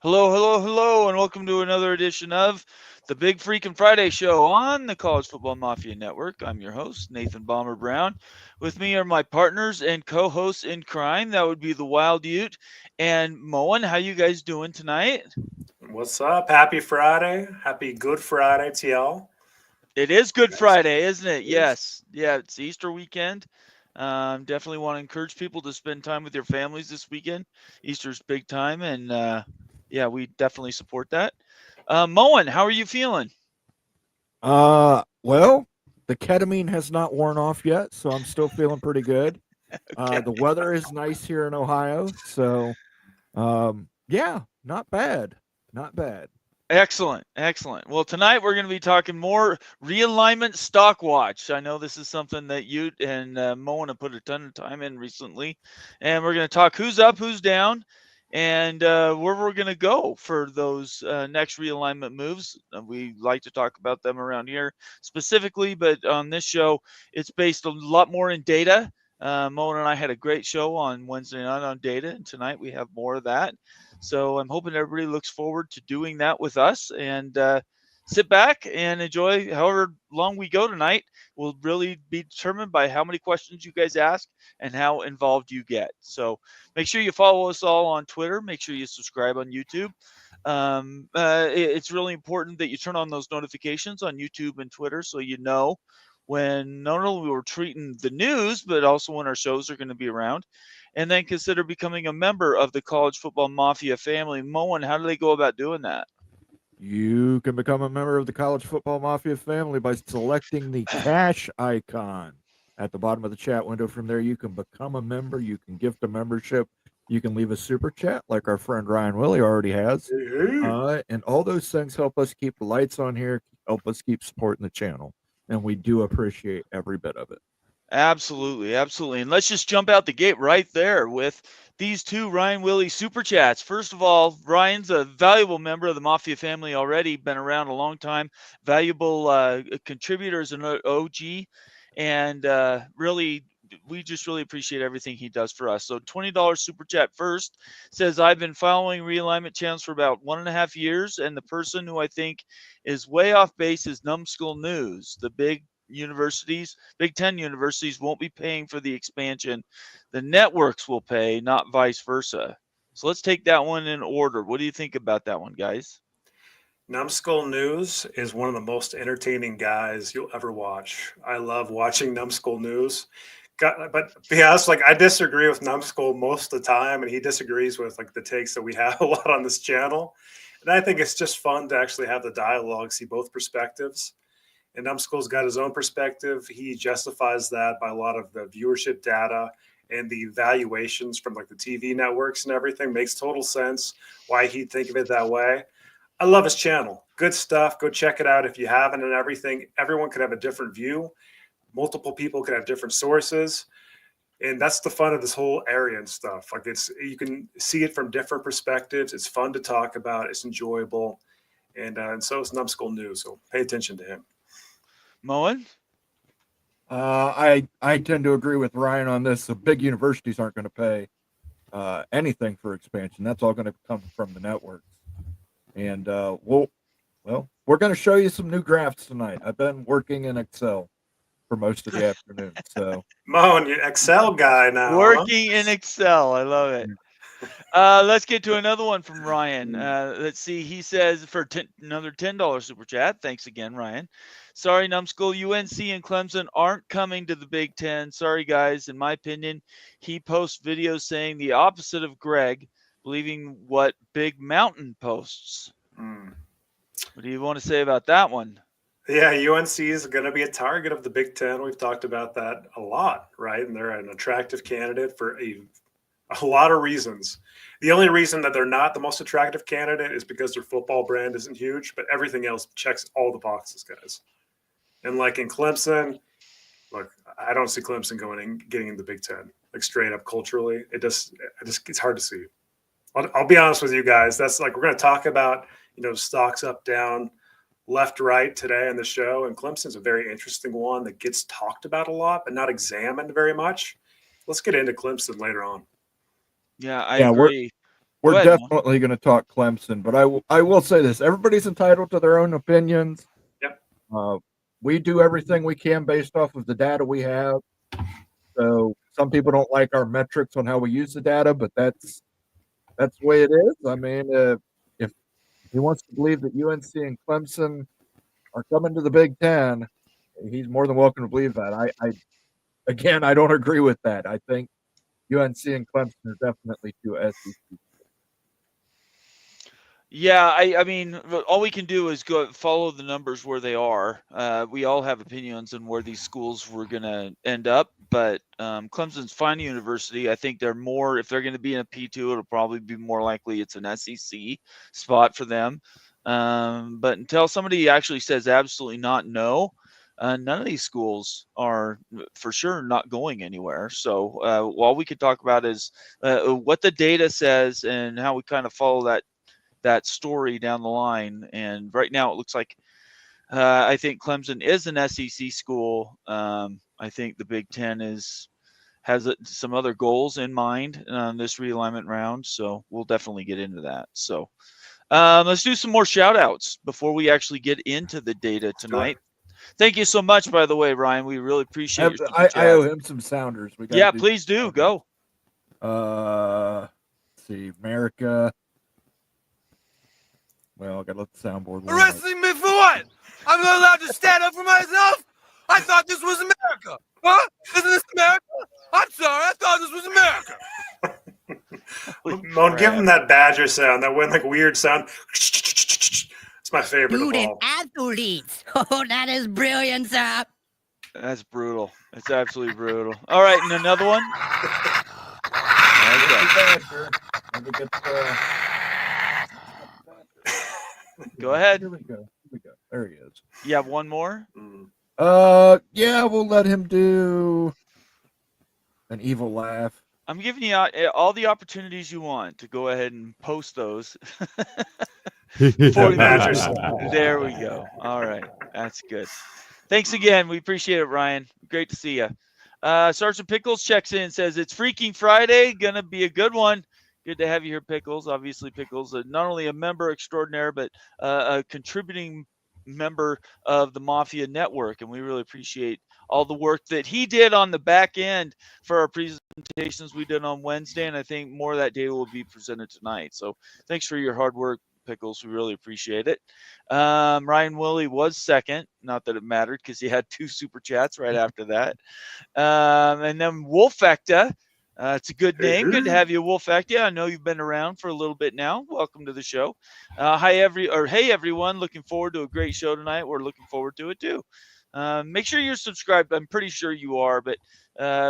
Hello, hello, hello, and welcome to another edition of the Big Freakin Friday Show on the College Football Mafia Network. I'm your host, Nathan Bomber Brown. With me are my partners and co-hosts in crime. That would be the Wild Ute and Moen. How you guys doing tonight? What's up? Happy Friday. Happy Good Friday to y'all. It is Good Guys, Friday, isn't it? it is. Yes. Yeah, it's Easter weekend. Definitely want to encourage people to spend time with their families this weekend. Easter's big time, and yeah, we definitely support that. Moen, how are you feeling? Well, the ketamine has not worn off yet, so I'm still feeling pretty good. Okay. The weather is nice here in Ohio, so yeah, not bad, not bad. Excellent, excellent. Well, tonight we're going to be talking more Realignment Stock Watch. I know this is something that you and Moen have put a ton of time in recently, and we're going to talk who's up, who's down, and where we're going to go for those next realignment moves. We like to talk about them around here specifically, but on this show, it's based a lot more in data. Moen and I had a great show on Wednesday night on data, and tonight we have more of that. So I'm hoping everybody looks forward to doing that with us and sit back and enjoy however long we go tonight. Will really be determined by how many questions you guys ask and how involved you get. So make sure you follow us all on Twitter. Make sure you subscribe on YouTube. It's really important that you turn on those notifications on YouTube and Twitter so you know when not only we're treating the news, but also when our shows are going to be around. And then consider becoming a member of the College Football Mafia family. Moen, how do they go about doing that? You can become a member of the College Football Mafia family by selecting the cash icon at the bottom of the chat window. From there, you can become a member. You can gift a membership. You can leave a super chat like our friend Ryan Willie already has. Hey, And all those things help us keep the lights on here, help us keep supporting the channel. And we do appreciate every bit of it. Absolutely, absolutely. And let's just jump out the gate right there with these two Ryan Willie super chats. First of all, Ryan's a valuable member of the Mafia family already, been around a long time, valuable contributor as an OG, and really, we just really appreciate everything he does for us. So $20 super chat first says, I've been following realignment channels for about 1.5 years, and the person who I think is way off base is Numbskull News, the Big Ten universities won't be paying for the expansion. The networks will pay, not vice versa. So let's take that one in order. What do you think about that one, guys? Numbskull News is one of the most entertaining guys you'll ever watch. I love watching Numbskull News. But to be honest, like I disagree with Numbskull most of the time, and he disagrees with like the takes that we have a lot on this channel. And I think it's just fun to actually have the dialogue, see both perspectives. And Numbskull's got his own perspective. He justifies that by a lot of the viewership data and the valuations from like the TV networks and everything. Makes total sense why he'd think of it that way. I love his channel. Good stuff. Go check it out if you haven't and everything. Everyone could have a different view. Multiple people could have different sources. And that's the fun of this whole area and stuff. Like it's you can see it from different perspectives. It's fun to talk about. It's enjoyable. And so is Numbskull News. So pay attention to him. Moen? I tend to agree with Ryan on this. The big universities aren't going to pay anything for expansion. That's all going to come from the networks. And we're going to show you some new graphs tonight. I've been working in Excel for most of the afternoon. So Moan, you Excel guy now, huh? Working in Excel. I love it. Let's get to another one from Ryan. Let's see. He says for another $10 super chat. Thanks again, Ryan. Sorry, Numbskull. UNC and Clemson aren't coming to the Big Ten. Sorry, guys. In my opinion, he posts videos saying the opposite of Greg, believing what Big Mountain posts. Mm. What do you want to say about that one? Yeah, UNC is going to be a target of the Big Ten. We've talked about that a lot, right? And they're an attractive candidate for a lot of reasons. The only reason that they're not the most attractive candidate is because their football brand isn't huge, but everything else checks all the boxes, guys. And like in Clemson, look, I don't see Clemson going and getting in the Big Ten, like straight up culturally. It's hard to see. I'll be honest with you guys. That's like we're going to talk about, stocks up, down, left, right today on the show. And Clemson's a very interesting one that gets talked about a lot, but not examined very much. Let's get into Clemson later on. Yeah, I yeah, we're agree. we're ahead, Mo. definitely going to talk Clemson, but I will say this: everybody's entitled to their own opinions. Yep. We do everything we can based off of the data we have. So some people don't like our metrics on how we use the data, but that's the way it is. I mean, if he wants to believe that UNC and Clemson are coming to the Big Ten, he's more than welcome to believe that. I don't agree with that. I think UNC and Clemson are definitely two SEC. Yeah, I mean, all we can do is go follow the numbers where they are. We all have opinions on where these schools were going to end up, but Clemson's fine university. I think they're more, if they're going to be in a P2, it'll probably be more likely it's an SEC spot for them. But until somebody actually says absolutely not no, none of these schools are for sure not going anywhere. So all we could talk about is what the data says and how we kind of follow that story down the line. And right now it looks like I think Clemson is an SEC school. I think the Big Ten has some other goals in mind on this realignment round, so we'll definitely get into that. So let's do some more shout outs before we actually get into the data tonight. Sure. Thank you so much, by the way, Ryan. We really appreciate your I owe him some sounders. Yeah, please do. Go. Let's see, America. Well, I got to let the soundboard. Arresting me for what? I'm not allowed to stand up for myself? I thought this was America. Huh? Isn't this America? I'm sorry. I thought this was America. Moan, give him that badger sound, that one like weird sound. It's my favorite Student of all. athletes. Oh, that is brilliant, sir. That's brutal. It's absolutely brutal. All right, and another one. Go ahead. Here we go. There he is. You have one more? Yeah, we'll let him do an evil laugh. I'm giving you all the opportunities you want to go ahead and post those. There we go. All right. That's good. Thanks again. We appreciate it, Ryan. Great to see you. Sergeant Pickles checks in and says, it's Freaking Friday. Gonna be a good one. Good to have you here, Pickles. Obviously, Pickles, not only a member extraordinaire, but a contributing member of the Mafia Network. And we really appreciate all the work that he did on the back end for our presentations we did on Wednesday. And I think more of that data will be presented tonight. So thanks for your hard work, Pickles. We really appreciate it. Ryan Willie was second. Not that it mattered because he had 2 super chats right after that. And then Wolfecta. It's a good name. Good to have you, Wolfecta. I know you've been around for a little bit now. Welcome to the show. Hey everyone. Looking forward to a great show tonight. We're looking forward to it too. Make sure you're subscribed. I'm pretty sure you are, but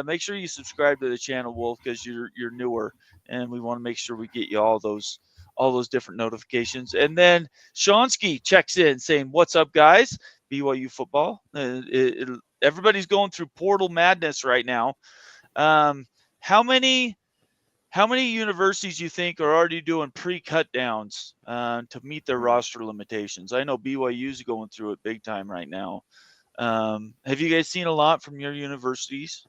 make sure you subscribe to the channel, Wolf, because you're newer, and we want to make sure we get you all those different notifications. And then Shonsky checks in saying, "What's up, guys? BYU football. Everybody's going through portal madness right now. How many universities you think are already doing pre-cut downs to meet their roster limitations? I know BYU's going through it big time right now. Have you guys seen a lot from your universities?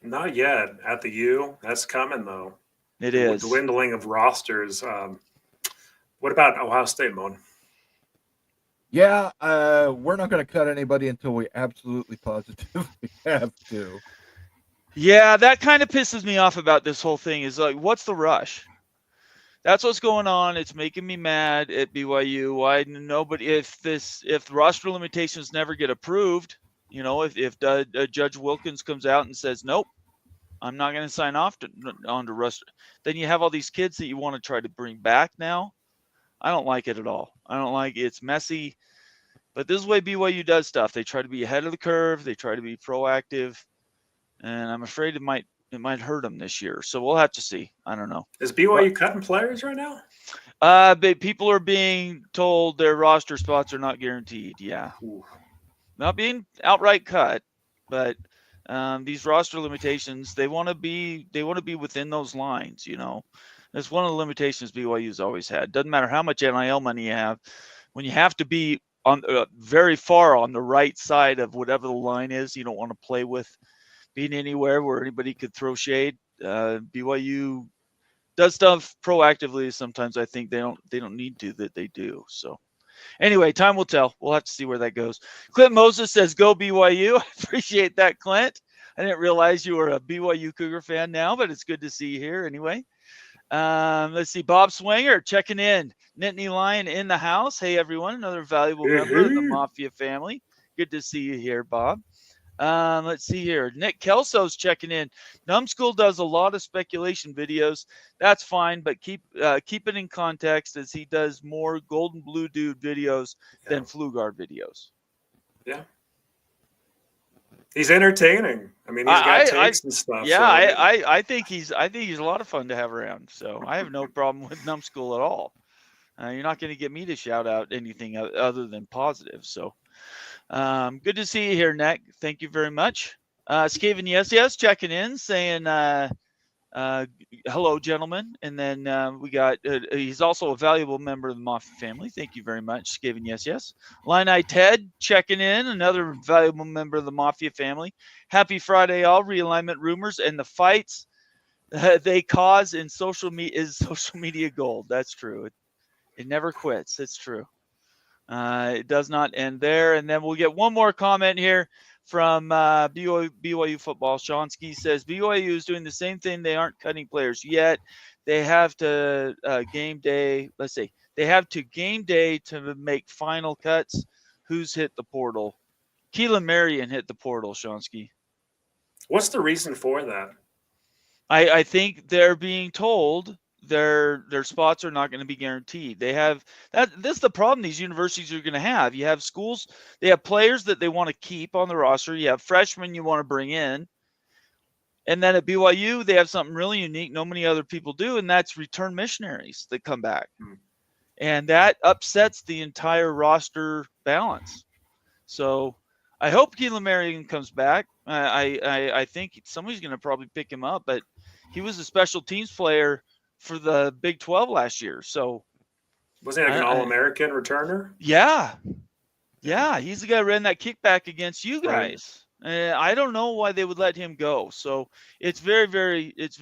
Not yet. At the U, that's coming though. It is. The dwindling of rosters. What about Ohio State, Moan? Yeah, we're not going to cut anybody until we absolutely positively have to. Yeah, that kind of pisses me off about this whole thing is like, what's the rush? That's what's going on. It's making me mad at BYU. Why nobody, if the roster limitations never get approved, you know, if Judge Wilkins comes out and says, nope, I'm not going to sign off onto roster, then you have all these kids that you want to try to bring back now. I don't like it at all. I don't like it. It's messy, but this is the way BYU does stuff. They try to be ahead of the curve. They try to be proactive. And I'm afraid it might hurt them this year. So we'll have to see. I don't know. Is BYU cutting players right now? But people are being told their roster spots are not guaranteed. Yeah. Ooh. Not being outright cut, but these roster limitations, they want to be within those lines, you know. That's one of the limitations BYU's always had. Doesn't matter how much NIL money you have, when you have to be on very far on the right side of whatever the line is, you don't want to play with being anywhere where anybody could throw shade. BYU does stuff proactively. Sometimes I think they don't need to, that they do. So anyway, time will tell. We'll have to see where that goes. Clint Moses says, "Go BYU." I appreciate that, Clint. I didn't realize you were a BYU Cougar fan now, but it's good to see you here anyway. Let's see. Bob Swanger checking in. Nittany Lion in the house. Hey, everyone. Another valuable member of the Mafia family. Good to see you here, Bob. Let's see here. Nick Kelso's checking in. Numbskull does a lot of speculation videos. That's fine, but keep it in context, as he does more Golden Blue Dude videos than Flugard videos. Yeah. He's entertaining. I mean, he's got takes and stuff. Yeah, so, I think he's a lot of fun to have around. So I have no problem with Numbskull at all. You're not going to get me to shout out anything other than positive. So good to see you here, Nick. Thank you very much. Skaven, yes, checking in, saying hello, gentlemen. And then we got, he's also a valuable member of the Mafia family. Thank you very much, Skaven, yes. Line Ted checking in, another valuable member of the Mafia family. Happy Friday, all. Realignment rumors and the fights they cause in social media is social media gold. That's true. It never quits. It's true. It does not end there. And then we'll get one more comment here from BYU football. Shonsky says BYU is doing the same thing. They aren't cutting players yet. They have to game day. Let's see. They have to game day to make final cuts. Who's hit the portal? Keelan Marion hit the portal, Shonsky. what's the reason for that? I think they're being told their spots are not going to be guaranteed. They have that. This is the problem these universities are going to have. You have schools, they have players that they want to keep on the roster. You have freshmen you want to bring in. And then at BYU, they have something really unique no many other people do, and that's return missionaries that come back. And that upsets the entire roster balance. So I hope Keelan Marion comes back. I think somebody's going to probably pick him up, but he was a special teams player for the Big 12 last year. So Wasn't he like an All-American returner? Yeah, he's the guy who ran that kickback against you guys. Right. I don't know why they would let him go. So it's very, very. It's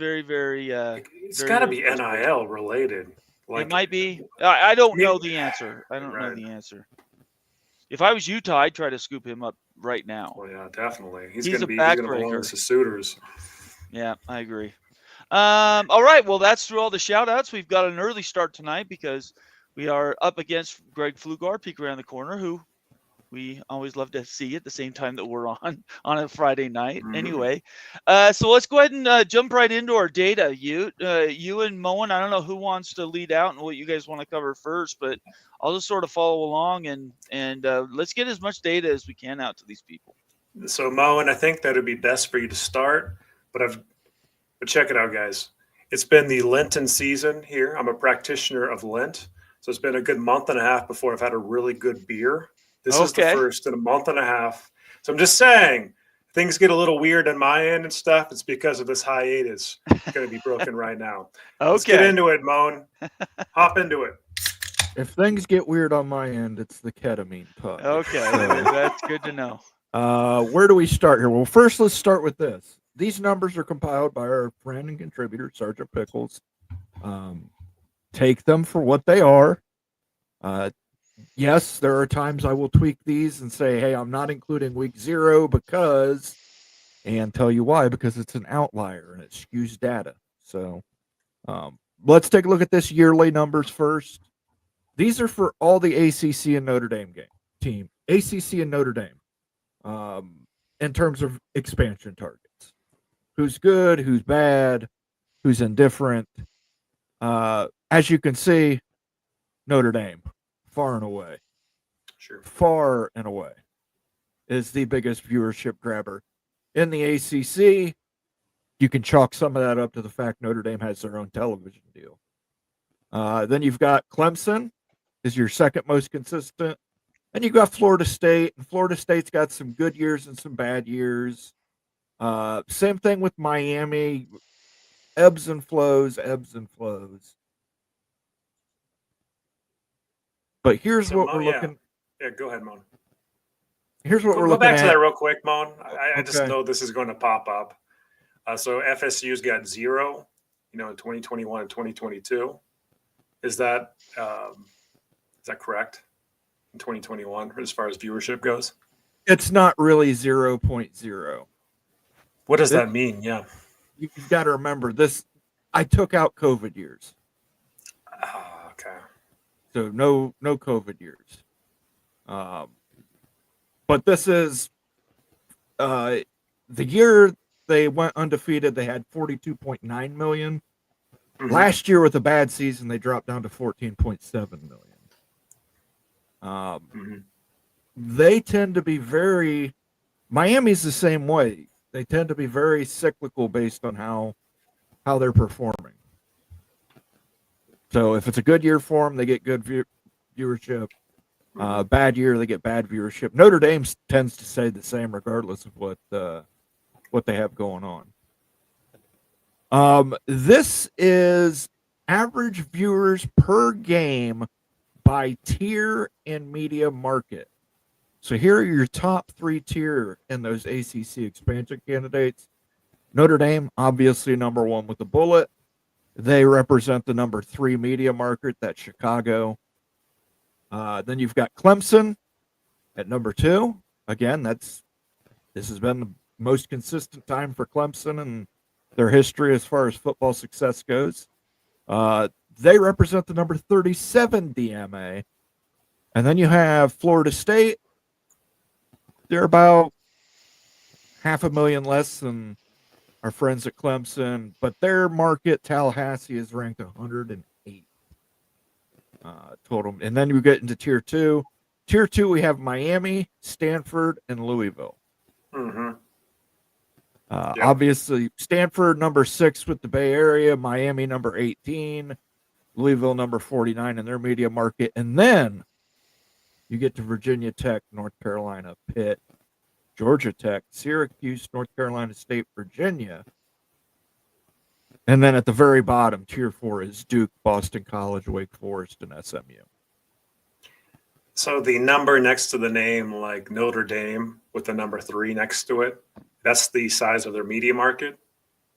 got to be NIL related. Like, it might be. I don't know the answer. I don't know the answer. If I was Utah, I'd try to scoop him up right now. Well, yeah, definitely. He's a going to backbreaker. belong to suitors. Yeah, I agree. All right. Well, that's through all the shout outs. We've got an early start tonight because we are up against Greg Flugard, peek around the corner, who we always love to see at the same time that we're on a Friday night. Anyway, so let's go ahead and jump right into our data. You and Moen, I don't know who wants to lead out and what you guys want to cover first, but I'll just sort of follow along and let's get as much data as we can out to these people. So Moen, I think that would be best for you to start, but check it out, guys. It's been the Lenten season here. I'm a practitioner of Lent. So it's been a good month and a half before I've had a really good beer. This is the first in a month and a half. So I'm just saying, things get a little weird on my end and stuff. It's because of this hiatus. It's going to be broken right now. Let's get into it, Moen. Hop into it. If things get weird on my end, it's the ketamine puck. Okay, that's good to know. Where do we start here? Well, first, let's start with this. These numbers are compiled by our friend and contributor, Sergeant Pickles. Take them for what they are. Yes, there are times I will tweak these and say, hey, I'm not including week 0 because, and tell you why, because it's an outlier and it skews data. So let's take a look at this yearly numbers first. These are for all the ACC and Notre Dame team. ACC and Notre Dame in terms of expansion targets. Who's good, who's bad, who's indifferent. As you can see, Notre Dame, far and away, is the biggest viewership grabber in the ACC. You can chalk some of that up to the fact Notre Dame has their own television deal. Then you've got Clemson is your second most consistent. And you've got Florida State, and Florida State's got some good years and some bad years. Same thing with Miami, ebbs and flows. But here's what we're looking. Yeah, go ahead, Mon. Here's what we're looking at. Go back to that real quick, Mon. I just know this is going to pop up. So FSU's got 0. in 2021 and 2022. Is that correct? In 2021, as far as viewership goes, It's not really 0.0. what does that mean? Yeah. You've got to remember this. I took out COVID years, Okay. so no COVID years. But this is the year they went undefeated. They had 42.9 million. Mhm. Last year with a bad season, they dropped down to 14.7 million. Mhm. They tend to be very. Miami's the same way. They tend to be very cyclical based on how they're performing. So if it's a good year for them, they get good viewership. Bad year, they get bad viewership. Notre Dame tends to say the same, regardless of what they have going on. This is average viewers per game by tier and media market. So here are your top 3 tier in those ACC expansion candidates. Notre Dame, obviously number 1 with a bullet. They represent the number 3 media market, that's Chicago. Then you've got Clemson at number 2. Again, this has been the most consistent time for Clemson and their history as far as football success goes. They represent the number 37 DMA. And then you have Florida State. They're about 500,000 less than our friends at Clemson, but their market, Tallahassee, is ranked 108 total. And then you get into tier 2. Tier 2, we have Miami, Stanford, and Louisville. Mm-hmm. Yep. Obviously, Stanford number 6 with the Bay Area, Miami number 18, Louisville number 49 in their media market. And then you get to Virginia Tech, North Carolina, Pitt, Georgia Tech, Syracuse, North Carolina State, Virginia. And then at the very bottom, tier 4 is Duke, Boston College, Wake Forest, and SMU. So the number next to the name, like Notre Dame with the number 3 next to it, that's the size of their media market?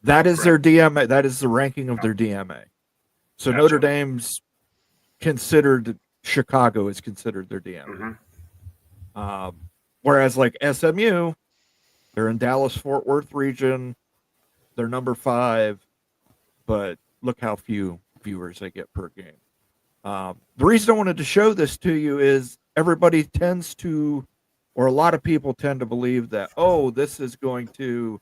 That is their DMA. That is the ranking of their DMA. So Gotcha. Notre Dame's considered, Chicago is considered their DMA. Mm-hmm. Whereas like SMU, they're in Dallas-Fort Worth region. They're number 5, but look how few viewers they get per game. The reason I wanted to show this to you is everybody tends to, or a lot of people tend to believe that, oh, this is going to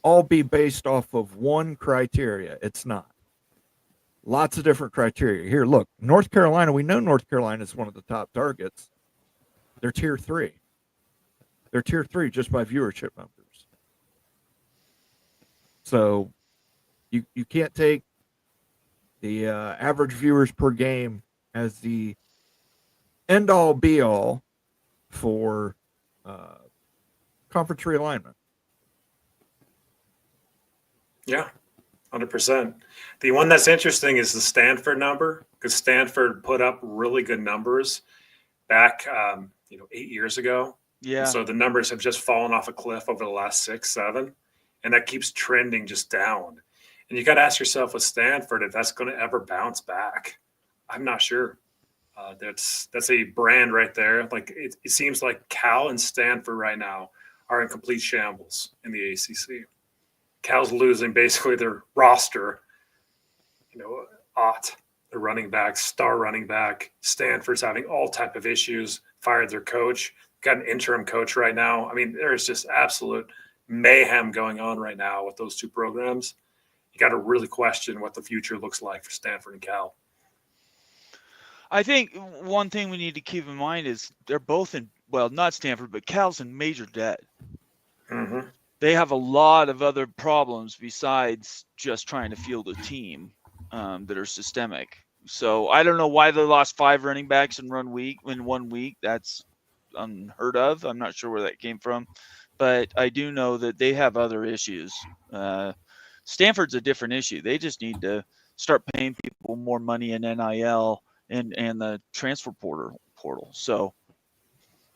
all be based off of one criteria. It's not. Lots of different criteria. Here, look, North Carolina, we know North Carolina is one of the top targets. They're tier 3. They're tier 3 just by viewership numbers. So you can't take the average viewers per game as the end-all be-all for conference realignment. Yeah, 100%. The one that's interesting is the Stanford number, because Stanford put up really good numbers back, 8 years ago. Yeah. And so the numbers have just fallen off a cliff over the last 6, 7, and that keeps trending just down. And you got to ask yourself with Stanford if that's going to ever bounce back. I'm not sure. That's a brand right there. Like it seems like Cal and Stanford right now are in complete shambles in the ACC. Cal's losing basically their roster. Ott, the running back, star running back. Stanford's having all type of issues. Fired their coach. Got an interim coach right now. I mean, there's just absolute mayhem going on right now with those two programs. You got to really question what the future looks like for Stanford and Cal. I think one thing we need to keep in mind is they're both in, well, not Stanford, but Cal's in major debt. Mm-hmm. They have a lot of other problems besides just trying to field a team that are systemic. So I don't know why they lost 5 running backs in 1 week. That's unheard of. I'm not sure where that came from, but I do know that they have other issues. Stanford's a different issue. They just need to start paying people more money in NIL and the transfer portal. So,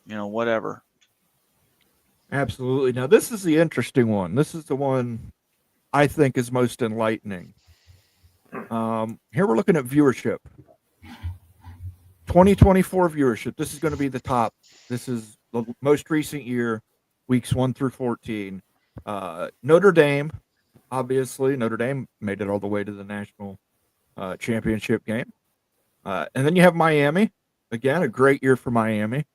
whatever. Absolutely. Now, this is the interesting one. This is the one I think is most enlightening. Here we're looking at viewership. 2024 viewership. This is going to be the top. This is the most recent year, weeks 1 through 14. Notre Dame, obviously, Notre Dame made it all the way to the national championship game. And then you have Miami. Again, a great year for Miami.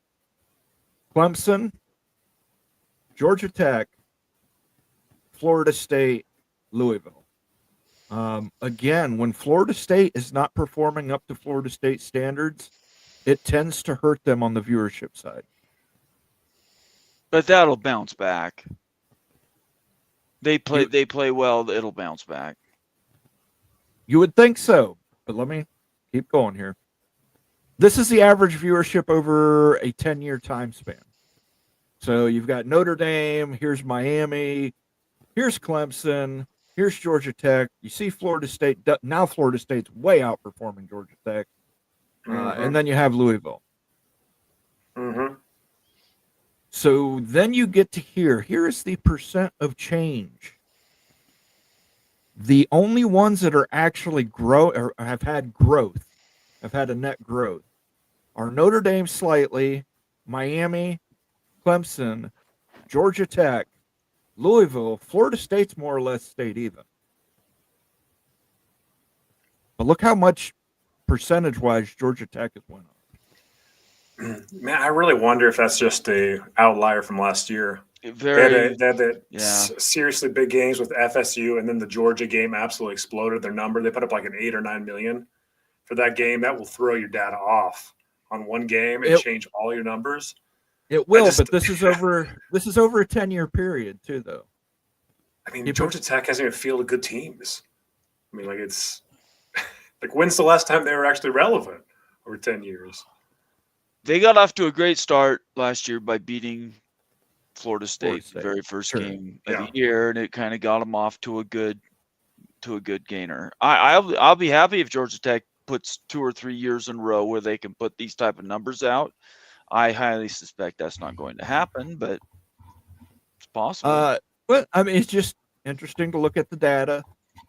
Clemson, Georgia Tech, Florida State, Louisville. Again, when Florida State is not performing up to Florida State standards, it tends to hurt them on the viewership side. But that'll bounce back. They play well, it'll bounce back. You would think so, but let me keep going here. This is the average viewership over a 10-year time span. So you've got Notre Dame, here's Miami, here's Clemson, here's Georgia Tech. You see Florida State. Now Florida State's way outperforming Georgia Tech. And then you have Louisville. So then you get to here is the percent of change. The only ones that are actually grow or have had growth, have had a net growth, are Notre Dame slightly, Miami, Clemson, Georgia Tech, Louisville. Florida State's more or less stayed even. But look how much percentage-wise Georgia Tech has went up. Man, I really wonder if that's just a outlier from last year. Very, They had seriously big games with FSU, and then the Georgia game absolutely exploded their number. They put up like an 8 or 9 million for that game. That will throw your data off on one game and change all your numbers. It will, but this is over a 10-year period too, though. I mean, Georgia Tech hasn't even fielded good teams. I mean, like it's like when's the last time they were actually relevant over 10 years? They got off to a great start last year by beating Florida State, the very first game of the year, and it kind of got them off to a good gainer. I'll be happy if Georgia Tech puts 2 or 3 years in a row where they can put these type of numbers out. I highly suspect that's not going to happen, but it's possible. But I mean, it's just interesting to look at the data.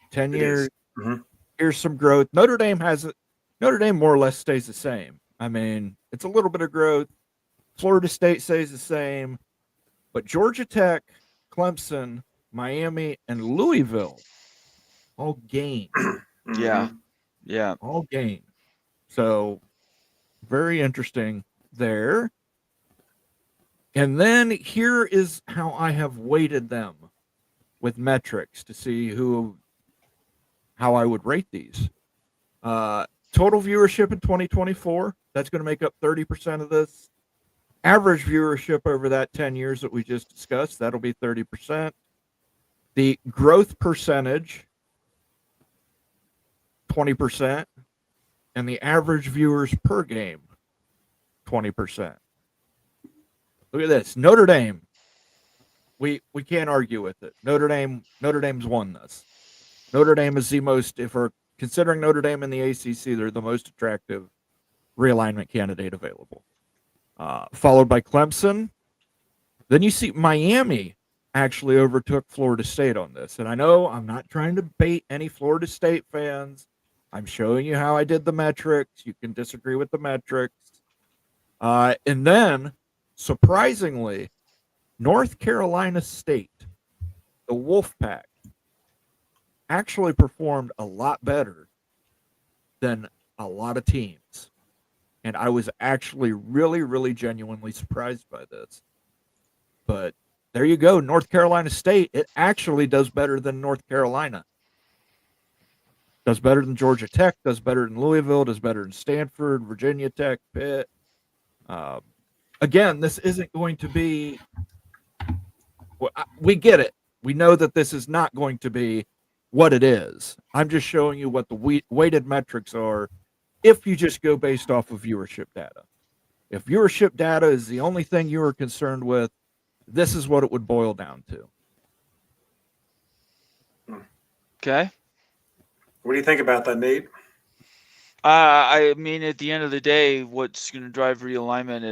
10 years. Here's some growth. Notre Dame more or less stays the same. I mean, it's a little bit of growth. Florida State stays the same, but Georgia Tech, Clemson, Miami, and Louisville all gain. Yeah, all gain. So very interesting there. And then here is how I have weighted them with metrics to see how I would rate these. Total viewership in 2024, that's going to make up 30% of this. Average viewership over that 10 years that we just discussed, that'll be 30%. The growth percentage, 20%. And the average viewers per game, 20%. Look at this. Notre Dame. We can't argue with it. Notre Dame's won this. Notre Dame is the most, if we're considering Notre Dame in the ACC, they're the most attractive realignment candidate available. Followed by Clemson. Then you see Miami actually overtook Florida State on this. And I know I'm not trying to bait any Florida State fans. I'm showing you how I did the metrics. You can disagree with the metrics. And then, surprisingly, North Carolina State, the Wolfpack, actually performed a lot better than a lot of teams. And I was actually really, really genuinely surprised by this. But there you go. North Carolina State, it actually does better than North Carolina. Does better than Georgia Tech, does better than Louisville, does better than Stanford, Virginia Tech, Pitt. Again, this isn't going to be, we get it. We know that this is not going to be what it is. I'm just showing you what the weighted metrics are if you just go based off of viewership data. If viewership data is the only thing you are concerned with, this is what it would boil down to. Okay. What do you think about that, Nate? I mean, at the end of the day, what's going to drive realignment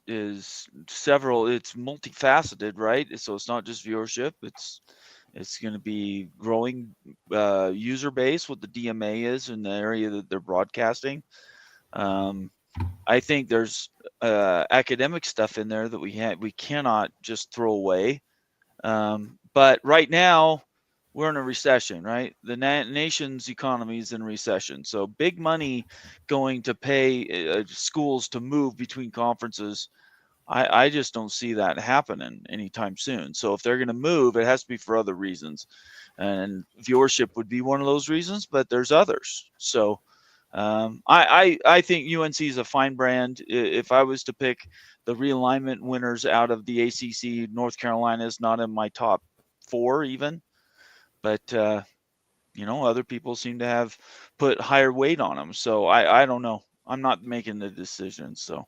is several. It's multifaceted, right? So it's not just viewership. It's going to be growing user base, what the DMA is in the area that they're broadcasting. I think there's academic stuff in there that we cannot just throw away. But right now, we're in a recession, right? The nation's economy is in recession. So big money going to pay schools to move between conferences. I just don't see that happening anytime soon. So if they're going to move, it has to be for other reasons. And viewership would be one of those reasons, but there's others. So I think UNC is a fine brand. If I was to pick the realignment winners out of the ACC, North Carolina is not in my top 4 even. But, other people seem to have put higher weight on them. So I don't know. I'm not making the decision. So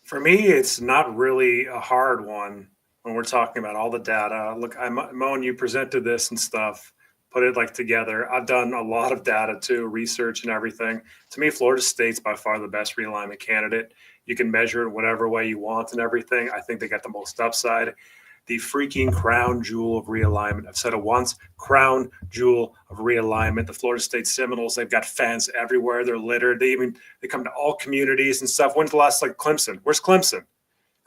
for me, it's not really a hard one when we're talking about all the data. Look, Moan, you presented this and stuff, put it like together. I've done a lot of data too, research and everything. To me, Florida State's by far the best realignment candidate. You can measure it whatever way you want and everything. I think they got the most upside. The freaking crown jewel of realignment. I've said it once, crown jewel of realignment. The Florida State Seminoles, they've got fans everywhere. They're littered. They come to all communities and stuff. When's the last, like Clemson? Where's Clemson?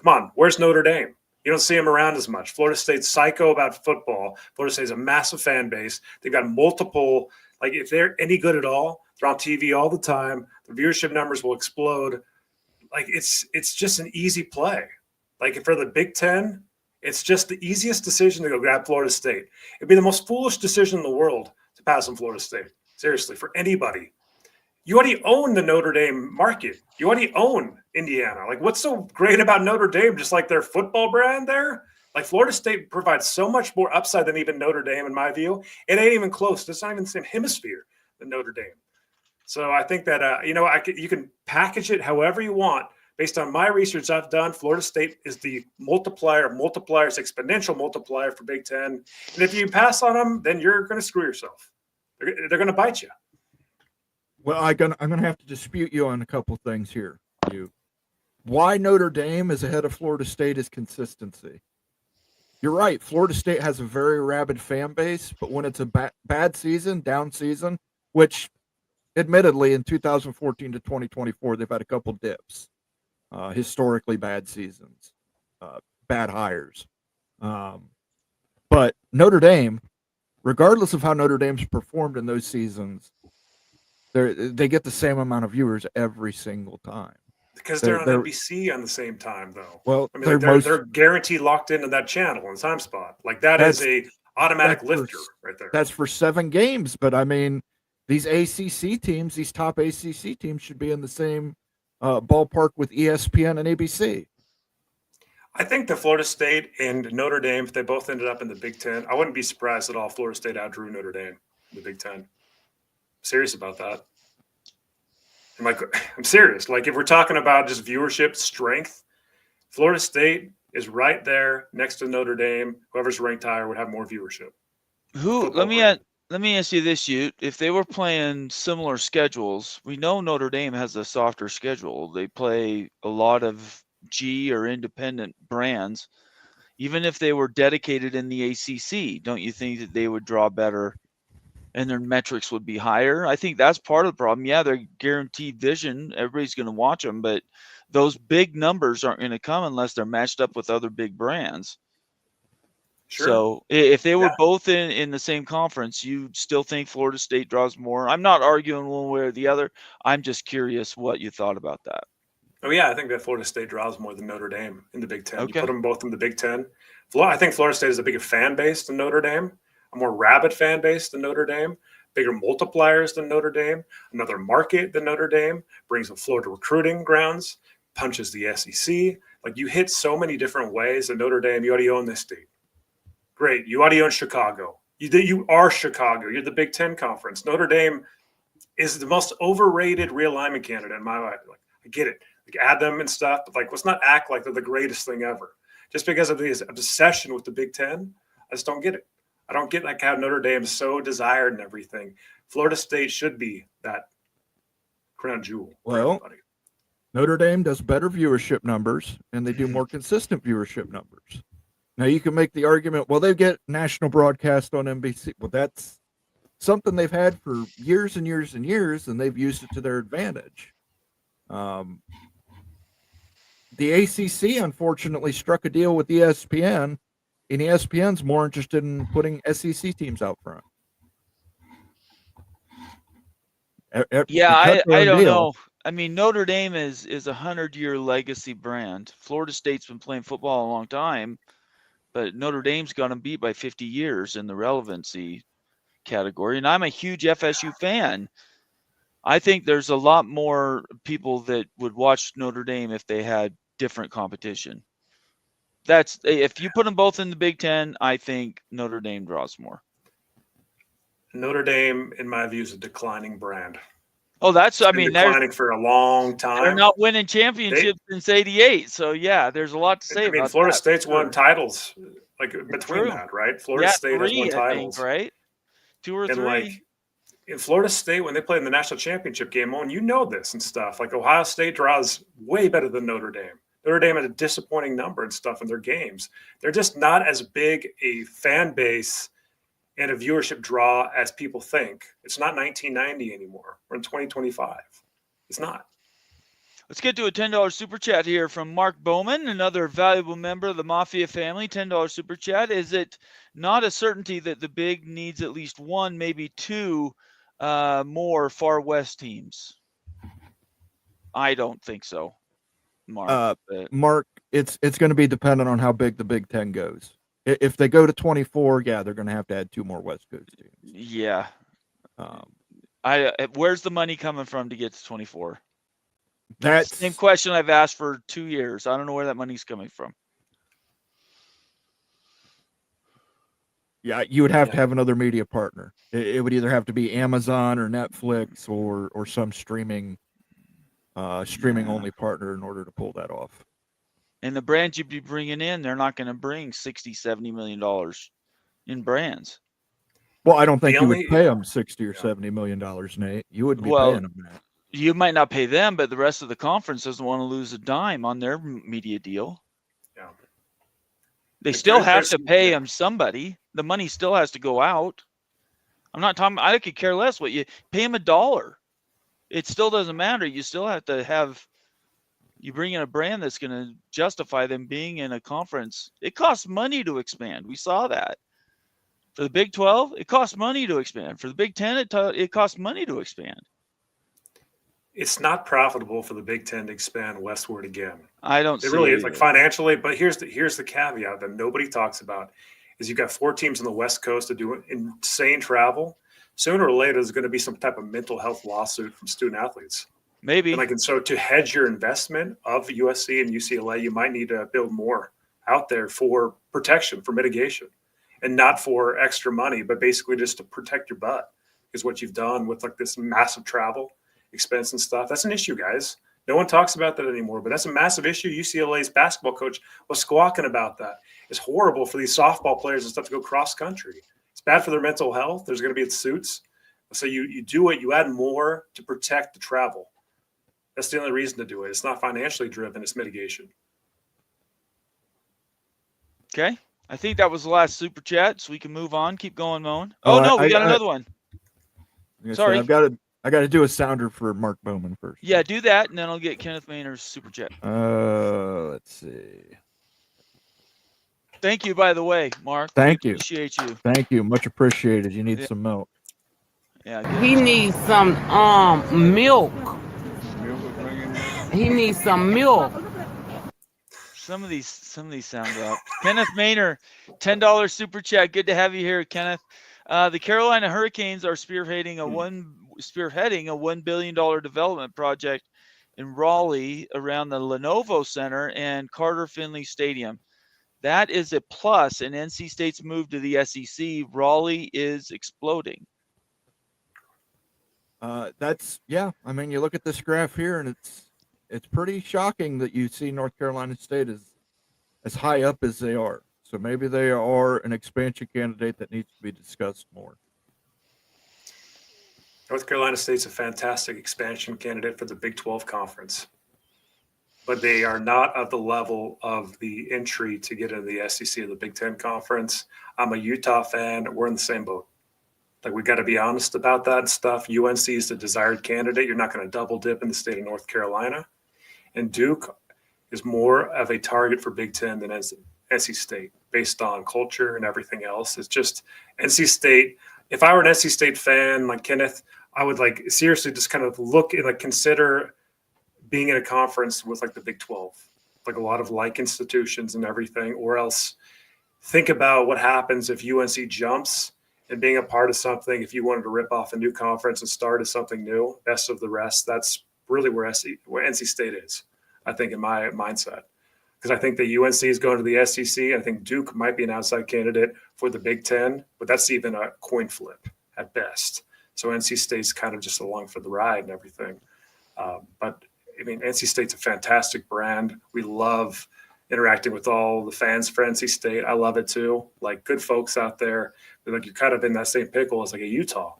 Come on, where's Notre Dame? You don't see them around as much. Florida State's psycho about football. Florida State's a massive fan base. They've got multiple, like if they're any good at all, they're on TV all the time. The viewership numbers will explode. Like it's just an easy play. Like for the Big Ten, it's just the easiest decision to go grab Florida State. It'd be the most foolish decision in the world to pass on Florida State. Seriously, for anybody. You already own the Notre Dame market. You already own Indiana. Like, what's so great about Notre Dame? Just like their football brand there? Like, Florida State provides so much more upside than even Notre Dame, in my view. It ain't even close. It's not even the same hemisphere than Notre Dame. So I think that, you can package it however you want. Based on my research I've done, Florida State is the multipliers, exponential multiplier for Big Ten. And if you pass on them, then you're going to screw yourself. They're going to bite you. Well, I'm gonna have to dispute you on a couple things here. Why Notre Dame is ahead of Florida State is consistency. You're right. Florida State has a very rabid fan base, but when it's a bad season, down season, which admittedly in 2014 to 2024, they've had a couple dips. Historically bad seasons, bad hires. But Notre Dame, regardless of how Notre Dame's performed in those seasons, they get the same amount of viewers every single time. Because they're on NBC on the same time, though. Well, I mean, they're guaranteed locked into that channel and time spot. Like that is a automatic lifter right there. That's for 7 games. But I mean, these ACC teams, these top ACC teams should be in the same ballpark with ESPN and ABC. I think the Florida State and Notre Dame, if they both ended up in the Big Ten, I wouldn't be surprised at all. Florida State outdrew Notre Dame in the Big Ten. I'm serious about that. I'm serious. Like if we're talking about just viewership strength, Florida State is right there next to Notre Dame. Whoever's ranked higher would have more viewership. Let me ask you this, Ute. If they were playing similar schedules, we know Notre Dame has a softer schedule. They play a lot of G or independent brands. Even if they were dedicated in the ACC, don't you think that they would draw better and their metrics would be higher? I think that's part of the problem. Yeah, they're guaranteed vision. Everybody's going to watch them, but those big numbers aren't going to come unless they're matched up with other big brands. Sure. So if they were both in the same conference, you still think Florida State draws more? I'm not arguing one way or the other. I'm just curious what you thought about that. Oh, yeah, I think that Florida State draws more than Notre Dame in the Big Ten. Okay. You put them both in the Big Ten. I think Florida State is a bigger fan base than Notre Dame, a more rabid fan base than Notre Dame, bigger multipliers than Notre Dame, another market than Notre Dame, brings in Florida recruiting grounds, punches the SEC. Like you hit so many different ways that Notre Dame, you already own this state. Great. You already own Chicago. You are Chicago. You're the Big Ten conference. Notre Dame is the most overrated realignment candidate in my life. Like, I get it. Like, add them and stuff, but like, let's not act like they're the greatest thing ever. Just because of this obsession with the Big Ten, I just don't get it. I don't get like how Notre Dame is so desired and everything. Florida State should be that crown jewel. Well, Notre Dame does better viewership numbers, and they do more consistent viewership numbers. Now you can make the argument, well, they get national broadcast on NBC. Well, that's something they've had for years and years and years, and they've used it to their advantage. The ACC unfortunately struck a deal with ESPN, and ESPN's more interested in putting SEC teams out front. Yeah, I don't know. I mean, Notre Dame is a 100-year legacy brand. Florida State's been playing football a long time, but Notre Dame's got them beat by 50 years in the relevancy category. And I'm a huge FSU fan. I think there's a lot more people that would watch Notre Dame if they had different competition. That's if you put them both in the Big Ten, I think Notre Dame draws more. Notre Dame, in my view, is a declining brand. Oh, that's It's been declining for a long time. They're not winning championships since '88. So yeah, there's a lot to say. I mean, Florida State's won titles like between True. that, right? Florida State has won titles, right? 2 or 3. And like in Florida State, when they play in the national championship game, you know this and stuff. Like Ohio State draws way better than Notre Dame. Notre Dame had a disappointing number and stuff in their games. They're just not as big a fan base and a viewership draw as people think. It's not 1990 anymore. We're in 2025. It's not. Let's get to a $10 super chat here from Mark Bowman, another valuable member of the Mafia family. $10 super chat. Is it not a certainty that the Big needs at least one, maybe two more Far West teams? I don't think so, Mark. Mark, it's going to be dependent on how big the Big Ten goes. If they go to 24, yeah, they're going to have to add 2 more West Coast teams. Yeah. Where's the money coming from to get to 24? That's the same question I've asked for 2 years. I don't know where that money's coming from. Yeah, you would have to have another media partner. It would either have to be Amazon or Netflix or some streaming only partner in order to pull that off. And the brands you'd be bringing in, they're not going to bring $60-70 million in brands. Well, I don't think you would pay them $60 or $70 million, Nate. You wouldn't be paying them that. You might not pay them, but the rest of the conference doesn't want to lose a dime on their media deal. Yeah. They still have to pay them somebody. The money still has to go out. I'm not talking. I could care less what you pay them $1. It still doesn't matter. You still have to have. You bring in a brand that's going to justify them being in a conference. It costs money to expand. We saw that. For the Big 12, it costs money to expand. For the Big 10, it costs money to expand. It's not profitable for the Big Ten to expand westward again. I don't see it really it is like financially, but here's the caveat that nobody talks about is you've got 4 teams on the West Coast that do insane travel. Sooner or later, there's going to be some type of mental health lawsuit from student athletes. Maybe. And so to hedge your investment of USC and UCLA, you might need to build more out there for protection, for mitigation, and not for extra money, but basically just to protect your butt is what you've done with like this massive travel expense and stuff. That's an issue, guys. No one talks about that anymore, but that's a massive issue. UCLA's basketball coach was squawking about that. It's horrible for these softball players and stuff to go cross country. It's bad for their mental health. There's going to be suits. So you do it. You add more to protect the travel. That's the only reason to do it. It's not financially driven. It's mitigation. Okay. I think that was the last super chat, so we can move on. Keep going, Moan. Oh, no, we got another one. Sorry. I got to do a sounder for Mark Bowman first. Yeah, do that, and then I'll get Kenneth Maynard's super chat. Let's see. Thank you, by the way, Mark. Thank you. Appreciate you. Thank you. Much appreciated. You need some milk. Yeah. He needs some milk. He needs some milk. Some of these sound up. Kenneth Maynard, $10 super chat. Good to have you here, Kenneth. The Carolina Hurricanes are spearheading a $1 billion development project in Raleigh around the Lenovo Center and Carter Finley Stadium. That is a plus in NC State's move to the SEC. Raleigh is exploding. Yeah. I mean, you look at this graph here, and it's pretty shocking that you see North Carolina State as high up as they are. So maybe they are an expansion candidate that needs to be discussed more. North Carolina State's a fantastic expansion candidate for the Big 12 conference. but they are not at the level of the entry to get into the SEC or the Big Ten Conference. I'm a Utah fan. We're in the same boat. Like, we got to be honest about that stuff. UNC is the desired candidate. You're not going to double dip in the state of North Carolina. And Duke is more of a target for Big Ten than NC State based on culture and everything else. It's just NC State. If I were an NC State fan like Kenneth, I would like seriously just kind of look and like consider being in a conference with like the Big 12, like a lot of like institutions and everything, or else think about what happens if UNC jumps and being a part of something. If you wanted to rip off a new conference and start as something new, best of the rest, that's really where NC State is, I think, in my mindset. Because I think that UNC is going to the SEC. I think Duke might be an outside candidate for the Big Ten, but that's even a coin flip at best. So NC State's kind of just along for the ride and everything. But I mean, NC State's a fantastic brand. We love interacting with all the fans for NC State. I love it too. Like, good folks out there. But like, you're kind of in that same pickle as like a Utah.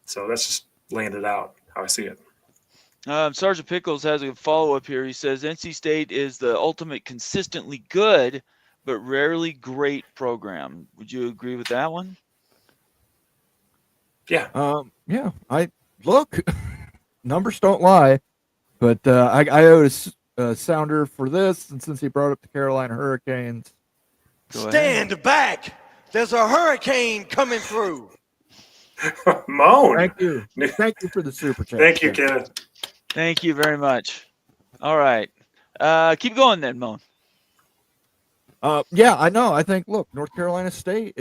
So that's just laying it out how I see it. Sergeant Pickles has a follow-up here. He says NC State is the ultimate consistently good but rarely great program. Would you agree with that one? Yeah. Yeah. I look, numbers don't lie, but I owed a sounder for this, and since he brought up the Carolina Hurricanes, Stand back. There's a hurricane coming through. Moan. thank you for the super chat. Thank you, Kenneth. Thank you very much. All right. Keep going then, Moan. Yeah, I know. I think, look, North Carolina State,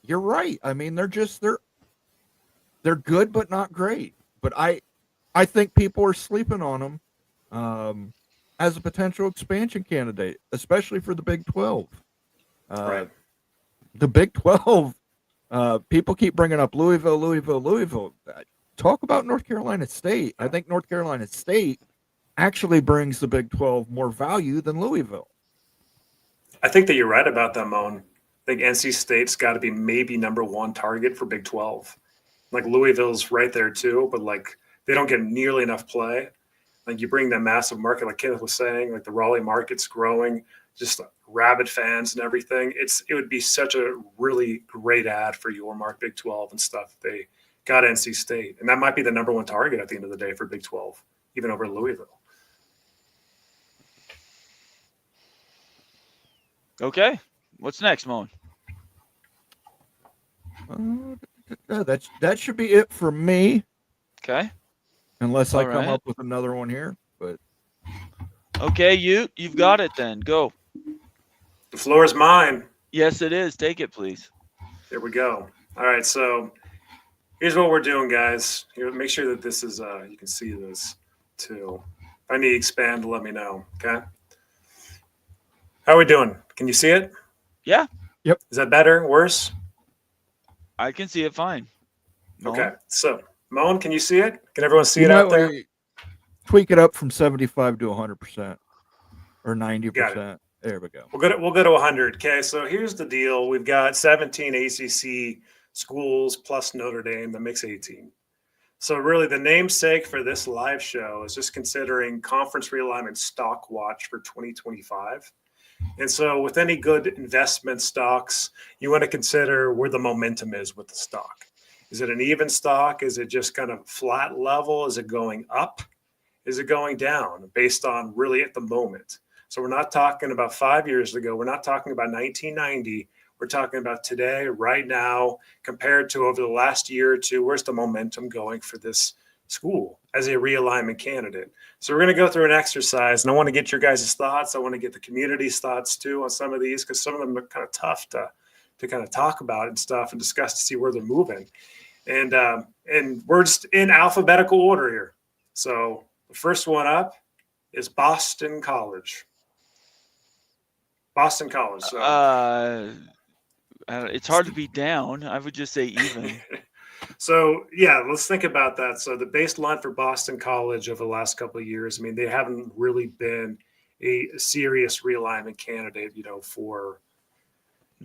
you're right. I mean, they're good, but not great. But I think people are sleeping on them as a potential expansion candidate, especially for the Big 12. Right. The Big 12, people keep bringing up Louisville. Talk about North Carolina State. I think North Carolina State actually brings the Big 12 more value than Louisville. I think that you're right about that, Moan. I think NC State's got to be maybe number one target for Big 12. Like, Louisville's right there too, but like, they don't get nearly enough play. Like, you bring that massive market, like Kenneth was saying, like the Raleigh market's growing, just rabid fans and everything. It would be such a really great ad for your mark Big 12 and stuff. They got NC State, and that might be the number one target at the end of the day for Big 12, even over Louisville. Okay. What's next, Moan? That should be it for me, Okay. unless I All come right. up with another one here. But Okay, you've got it then. Go. The floor is mine. Yes, it is. Take it, please. There we go. All right, so here's what we're doing, guys. Here, make sure that this is you can see this too. If I need to expand, let me know. Okay. How are we doing? Can you see it? Yeah, Is that better? Worse? I can see it fine. Moan? Okay. So, Moan, can you see it? Can everyone see you it out might there? wanna tweak it up from 75 to 100% or 90%. Got There we go. We'll go to 100. Okay. So here's the deal. We've got 17 ACC schools plus Notre Dame. That makes 18. So really, the namesake for this live show is just considering Conference Realignment Stock Watch for 2025. And so with any good investment stocks, you want to consider where the momentum is with the stock. Is it an even stock? Is it just kind of flat level? Is it going up? Is it going down based on really at the moment? So we're not talking about 5 years ago. We're not talking about 1990. We're talking about today, right now, compared to over the last year or two. Where's the momentum going for this school as a realignment candidate? So we're going to go through an exercise, and I want to get your guys' thoughts. I want to get the community's thoughts too on some of these, because some of them are kind of tough to kind of talk about and stuff and discuss to see where they're moving. And we're just in alphabetical order here. So the first one up is Boston College. Boston College. So. It's hard to be down. I would just say even. So, yeah, let's think about that. So the baseline for Boston College over the last couple of years, I mean, they haven't really been a serious realignment candidate, for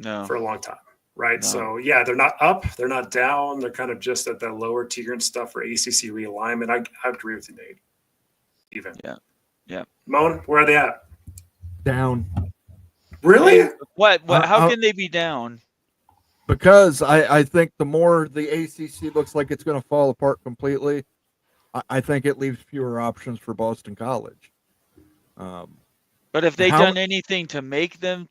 a long time, right? No. So, yeah, they're not up, they're not down. They're kind of just at that lower tier and stuff for ACC realignment. I agree with you, Nate. Even. Yeah. Moan, where are they at? Down. Really? What? How I'll- can they be down? Because I think the more the ACC looks like it's going to fall apart completely, I think it leaves fewer options for Boston College. But if they've how- done anything to make them,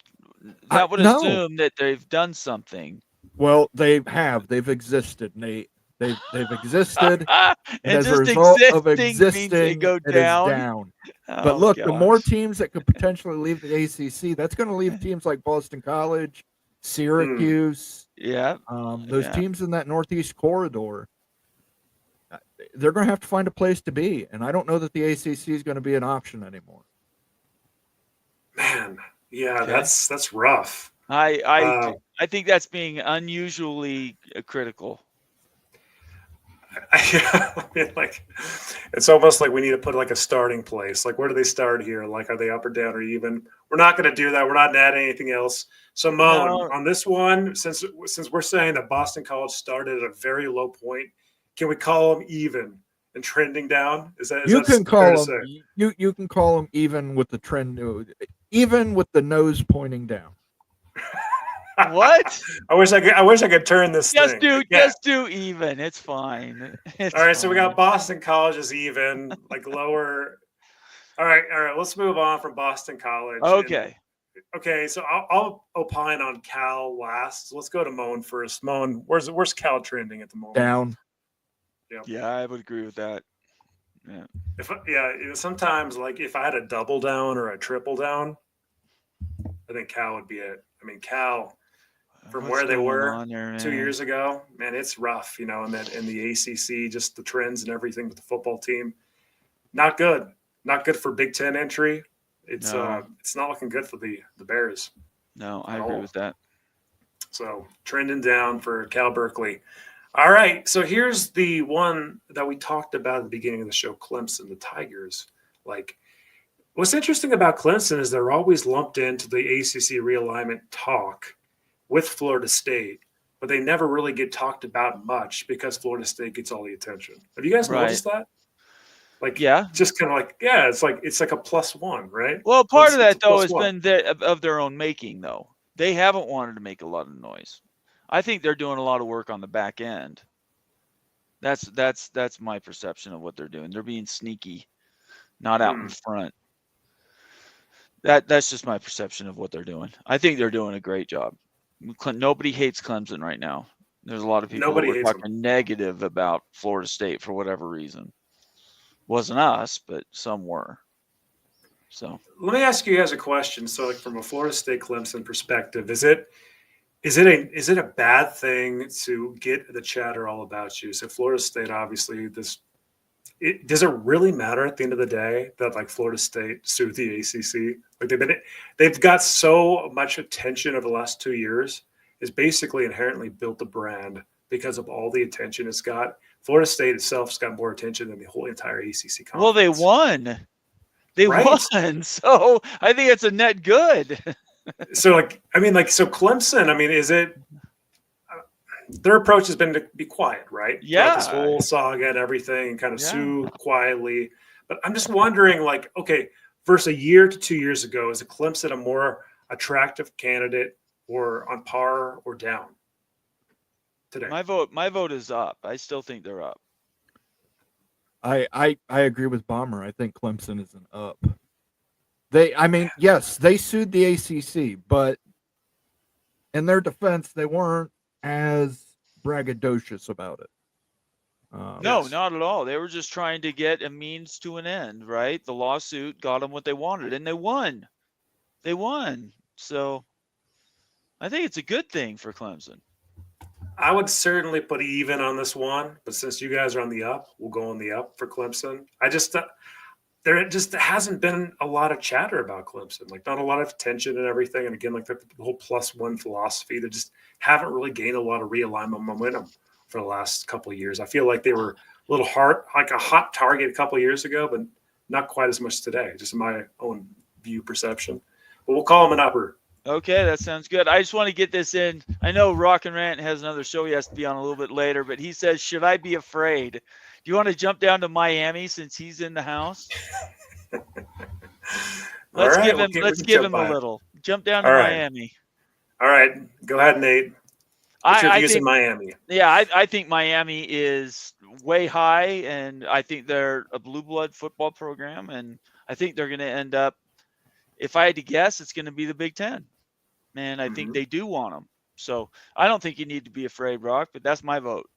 that would no. assume that they've done something. Well, they have. They've existed, Nate. They've existed, and And as a just result of existing means they existing, go it is down. down. Oh, But look, the more gosh. teams that could potentially leave the ACC, that's going to leave teams like Boston College, Syracuse, Yeah. those Yeah. teams in that Northeast corridor. They're going to have to find a place to be, and I don't know that the ACC is going to be an option anymore. Man, yeah, Okay. that's rough. I think that's being unusually critical. I mean, like, it's almost like we need to put like a starting place. Like, where do they start here? Like, are they up or down or even? We're not going to do that. We're not adding anything else. So, Moan, No. on this one, since we're saying that Boston College started at a very low point, can we call them even and trending down? Is that You can fair call to them. say? You can call them even with the trend, even with the nose pointing down. What? I wish I could turn this Just thing. do I can't. just do even. It's fine. It's All right, so we got fine. Boston College is even, like lower. All right. Let's move on from Boston College. Okay. Okay, so I'll opine on Cal last. So let's go to Moan first. Moan, where's Cal trending at the moment? Down. Yeah, I would agree with that. Sometimes like if I had a double down or a triple down, I think Cal would be it. I mean, Cal from What's where they going were on there, 2 man? years ago, man, it's rough, in the ACC, just the trends and everything with the football team. Not good. Not good for Big Ten entry. It's No. it's not looking good for the Bears. No, I at agree all. with that. So trending down for Cal Berkeley. All right. So here's the one that we talked about at the beginning of the show, Clemson, the Tigers. Like, what's interesting about Clemson is they're always lumped into the ACC realignment talk with Florida State, but they never really get talked about much because Florida State gets all the attention. Have you guys Right. noticed that? Like, Yeah. just kind of like, yeah, it's like a +1, right? Well, part of It's that a though has +1. been of their own making, though. They haven't wanted to make a lot of noise. I think they're doing a lot of work on the back end. That's my perception of what they're doing. They're being sneaky, not out in front. That's just my perception of what they're doing. I think they're doing a great job. Nobody hates Clemson right now. There's a lot of people Nobody that were hates talking negative about Florida State for whatever reason. Wasn't us, but some were. So Let me ask you guys a question. So, like from a Florida State Clemson perspective, is it a bad thing to get the chatter all about you? So, Florida State, obviously, does it really matter at the end of the day that like Florida State sued the ACC? Like they've got so much attention over the last 2 years. It's basically inherently built the brand because of all the attention it's got. Florida State itself's got more attention than the whole entire ACC conference. well, they won. They Right. won. So I think it's a net good. So Clemson, I mean, is it their approach has been to be quiet, right? Yeah. Throughout this whole saga and everything, and kind of Yeah. sue quietly. But I'm just wondering, like, okay, versus a year to 2 years ago, is a Clemson a more attractive candidate or on par or down today? My vote is up. I still think they're up. I agree with Bomber. I think Clemson is an up. Yes, they sued the ACC, but in their defense, they weren't as braggadocious about it. No, Yes. not at all. They were just trying to get a means to an end, right? The lawsuit got them what they wanted, and they won. They won. So I think it's a good thing for Clemson. I would certainly put even on this one, but since you guys are on the up, we'll go on the up for Clemson. There just hasn't been a lot of chatter about Clemson, like not a lot of attention and everything. And again, like the whole +1 philosophy, they just haven't really gained a lot of realignment momentum for the last couple of years. I feel like they were a little hard, like a hot target a couple of years ago, but not quite as much today, just in my own view perception. But we'll call them an upper. Okay, that sounds good. I just want to get this in. I know Rock and Rant has another show he has to be on a little bit later, but he says, should I be afraid? you want to jump down to Miami since he's in the house? All Let's right, give we him. can Let's give jump him by a it. little. Jump down to All right. Miami. All right, go ahead, Nate. What's your I views in think. Miami? Yeah, I think Miami is way high, and I think they're a blue blood football program, and I think they're going to end up. If I had to guess, it's going to be the Big Ten, and I think Mhm. they do want them. So I don't think you need to be afraid, Brock, but that's my vote.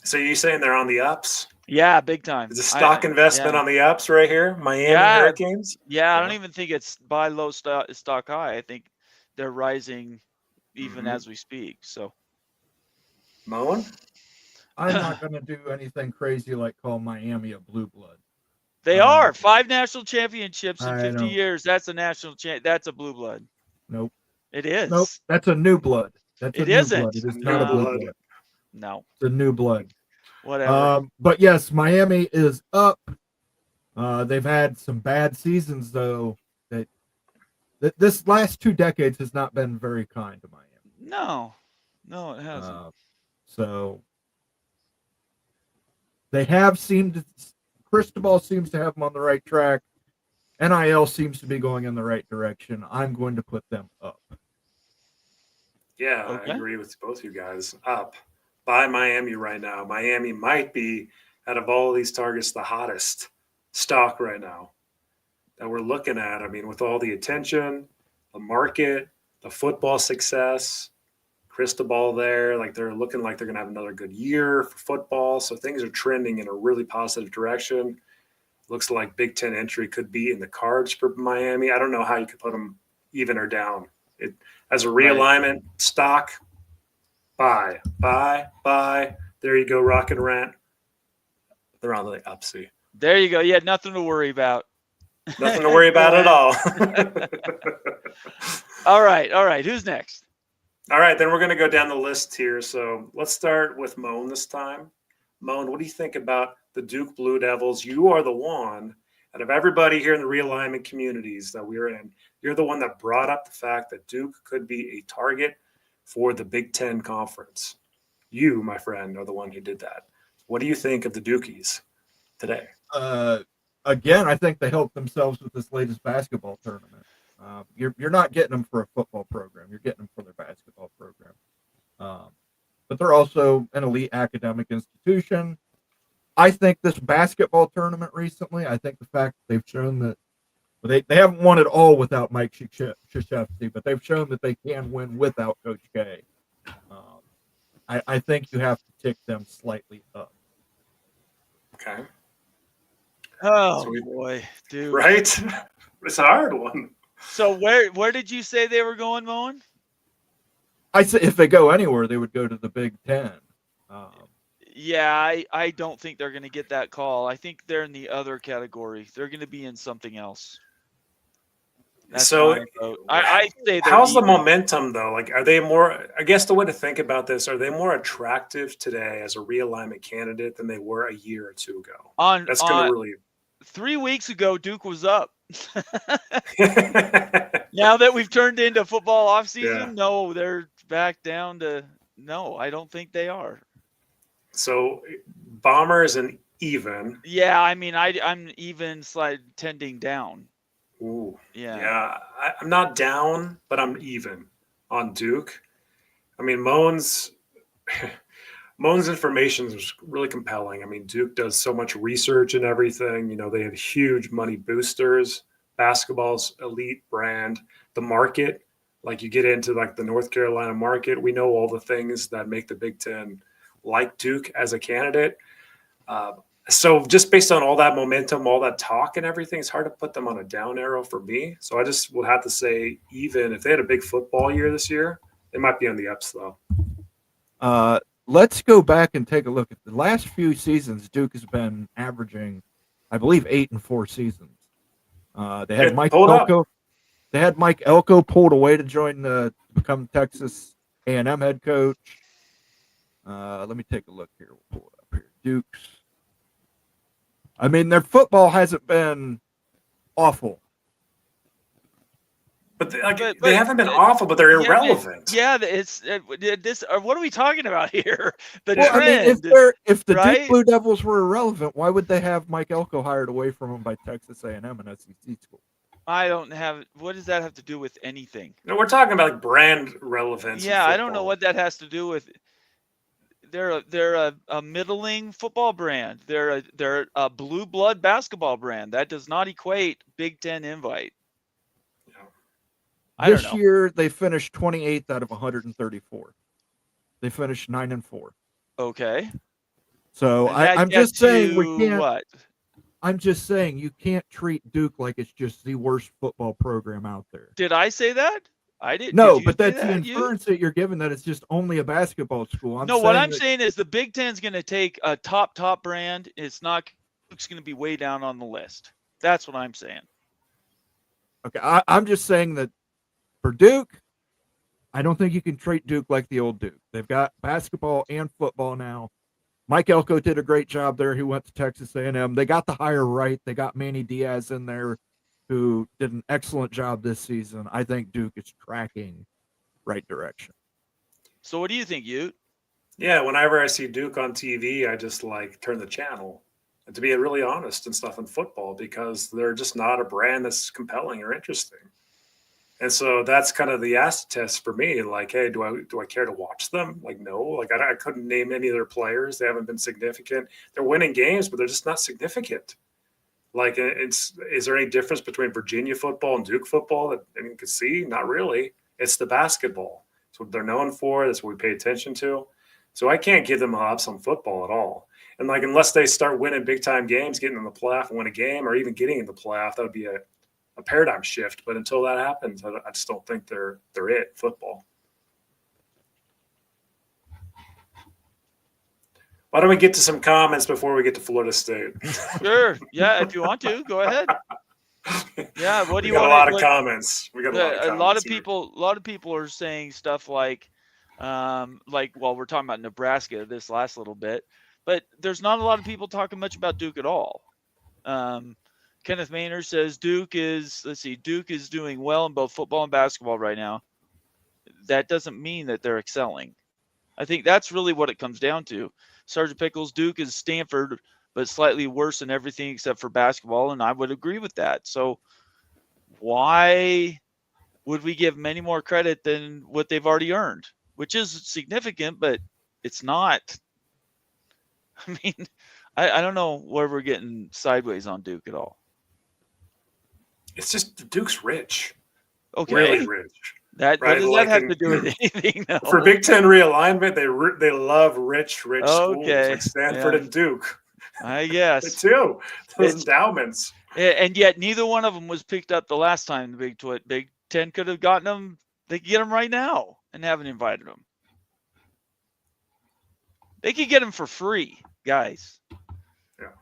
So you saying they're on the ups? Yeah, big time. Is a stock investment yeah. on the ups right here? Miami Yeah, Hurricanes? Yeah, I Yeah. don't even think it's buy low stock high. I think they're rising even Mhm. as we speak. So Moen? I'm not going to do anything crazy like call Miami a blue blood. they are 5 national championships in I 50 don't. years. That's a that's a blue blood. Nope. It is. Nope. That's a new blood. That's It a new isn't. blood. It is A not a new blue blood. blood. No. It's a new blood. Whatever. But yes, Miami is up. They've had some bad seasons though. That this last 2 decades has not been very kind to Miami. No, it hasn't. So they have seemed to. Cristobal seems to have them on the right track. NIL seems to be going in the right direction. I'm going to put them up. Yeah, Okay. I agree with both you guys. Up. Buy Miami right now. Miami might be, out of all of these targets, the hottest stock right now that we're looking at. I mean, with all the attention, the market, the football success, Cristobal there, like they're looking like they're going to have another good year for football. So things are trending in a really positive direction. Looks like Big Ten entry could be in the cards for Miami. I don't know how you could put them even or down. It as a realignment stock, buy. There you go, Rock and Rant. They're on the upsy. There you go. You had nothing to worry about. Nothing to worry about at all. All right. Who's next? All right, then we're going to go down the list here. So let's start with Moan this time. Moan, what do you think about the Duke Blue Devils? You are the one out of everybody here in the realignment communities that we're in. You're the one that brought up the fact that Duke could be a target for the Big Ten Conference. You, my friend, are the one who did that. What do you think of the Dukies today? Again, I think they helped themselves with this latest basketball tournament. You're not getting them for a football program. You're getting them for their basketball program. But they're also an elite academic institution. I think this basketball tournament recently, I think the fact that they've shown that they haven't won it all without Mike Krzyzewski, but they've shown that they can win without Coach K. I think you have to tick them slightly up. Okay. Oh, boy, dude. Right? It's a hard one. So where did you say they were going, Moen? I say if they go anywhere, they would go to the Big Ten. Yeah, I don't think they're going to get that call. I think they're in the other category. They're going to be in something else. That's so my vote. I say how's the even. momentum though? Like, are they more, I guess the way to think about this, are they more attractive today as a realignment candidate than they were a year or two ago? That's going to really 3 weeks ago, Duke was up. Now that we've turned into football offseason, no, they're back down to no. I don't think they are. So Bombers and even. Yeah, I mean, I'm even tending down. Ooh, yeah. I'm not down, but I'm even on Duke. I mean, Moan's information is really compelling. I mean, Duke does so much research and everything. You know, they have huge money boosters. Basketball's elite brand. The market, like you get into like the North Carolina market, we know all the things that make the Big Ten like Duke as a candidate. So just based on all that momentum, all that talk and everything, it's hard to put them on a down arrow for me. So I just will have to say, even if they had a big football year this year, they might be on the ups though. Let's go back and take a look at the last few seasons. Duke has been averaging, I believe, 8 and 4 seasons. They had Mike Elko. They had Mike Elko pulled away to become Texas A&M head coach. Let me take a look here. We'll pull it up here. Duke's. I mean, their football hasn't been awful. But But they haven't been awful, but they're yeah, irrelevant. yeah, it's this. What are we talking about here? The Well, I mean, trend. if the right? Duke Blue Devils were irrelevant, why would they have Mike Elko hired away from them by Texas A&M and SEC school? I don't have. What does that have to do with anything? No, we're talking about like brand relevance. in Yeah, I don't know football. what that has to do with. They're a middling football brand. They're a blue blood basketball brand. That does not equate Big Ten invite. Yeah. I don't This know. year they finished 28th out of 134. They finished 9-4. Okay. So And that I'm just gets saying we you can't. what? I'm just saying you can't treat Duke like it's just the worst football program out there. Did I say that? I did. No, Did you but say that's the that, you? inference that you're given that it's just only a basketball school. No, what I'm saying is the Big Ten's going to take a top brand. It's not. Duke's going to be way down on the list. That's what I'm saying. Okay, I'm just saying that for Duke, I don't think you can treat Duke like the old Duke. They've got basketball and football now. Mike Elko did a great job there. He went to Texas A&M. They got the hire right. They got Manny Diaz in there, who did an excellent job this season. I think Duke is tracking right direction. So what do you think, Ute? Yeah, whenever I see Duke on TV, I just like turn the channel. And to be really honest and stuff in football, because they're just not a brand that's compelling or interesting. And so that's kind of the acid test for me. Like, hey, do I care to watch them? Like, no. Like, I couldn't name any of their players. They haven't been significant. They're winning games, but they're just not significant. Like, is there any difference between Virginia football and Duke football that anyone could see? Not really. It's the basketball. It's what they're known for. That's what we pay attention to. So I can't give them ups on football at all. And like, unless they start winning big time games, getting in the playoff and win a game, or even getting in the playoff, that would be a paradigm shift. But until that happens, I just don't think they're it football. Why don't we get to some comments before we get to Florida State? Sure. Yeah, if you want to, go ahead. Yeah. What do you got want? a lot of comments. We got A lot of people are saying stuff like, well, we're talking about Nebraska this last little bit, but there's not a lot of people talking much about Duke at all. Kenneth Maynard says Duke is doing well in both football and basketball right now. That doesn't mean that they're excelling. I think that's really what it comes down to. Sergeant Pickles, Duke is Stanford, but slightly worse in everything except for basketball, and I would agree with that. So why would we give them any more credit than what they've already earned, which is significant, but it's not. I mean, I don't know where we're getting sideways on Duke at all. It's just Duke's rich. Okay. Really rich. What does that have to do with anything? No. For Big Ten realignment, they love rich schools like Stanford and Duke. I guess. They do. Those endowments. And yet neither one of them was picked up the last time the Big Ten could have gotten them. They could get them right now and haven't invited them. They could get them for free, guys. Yeah.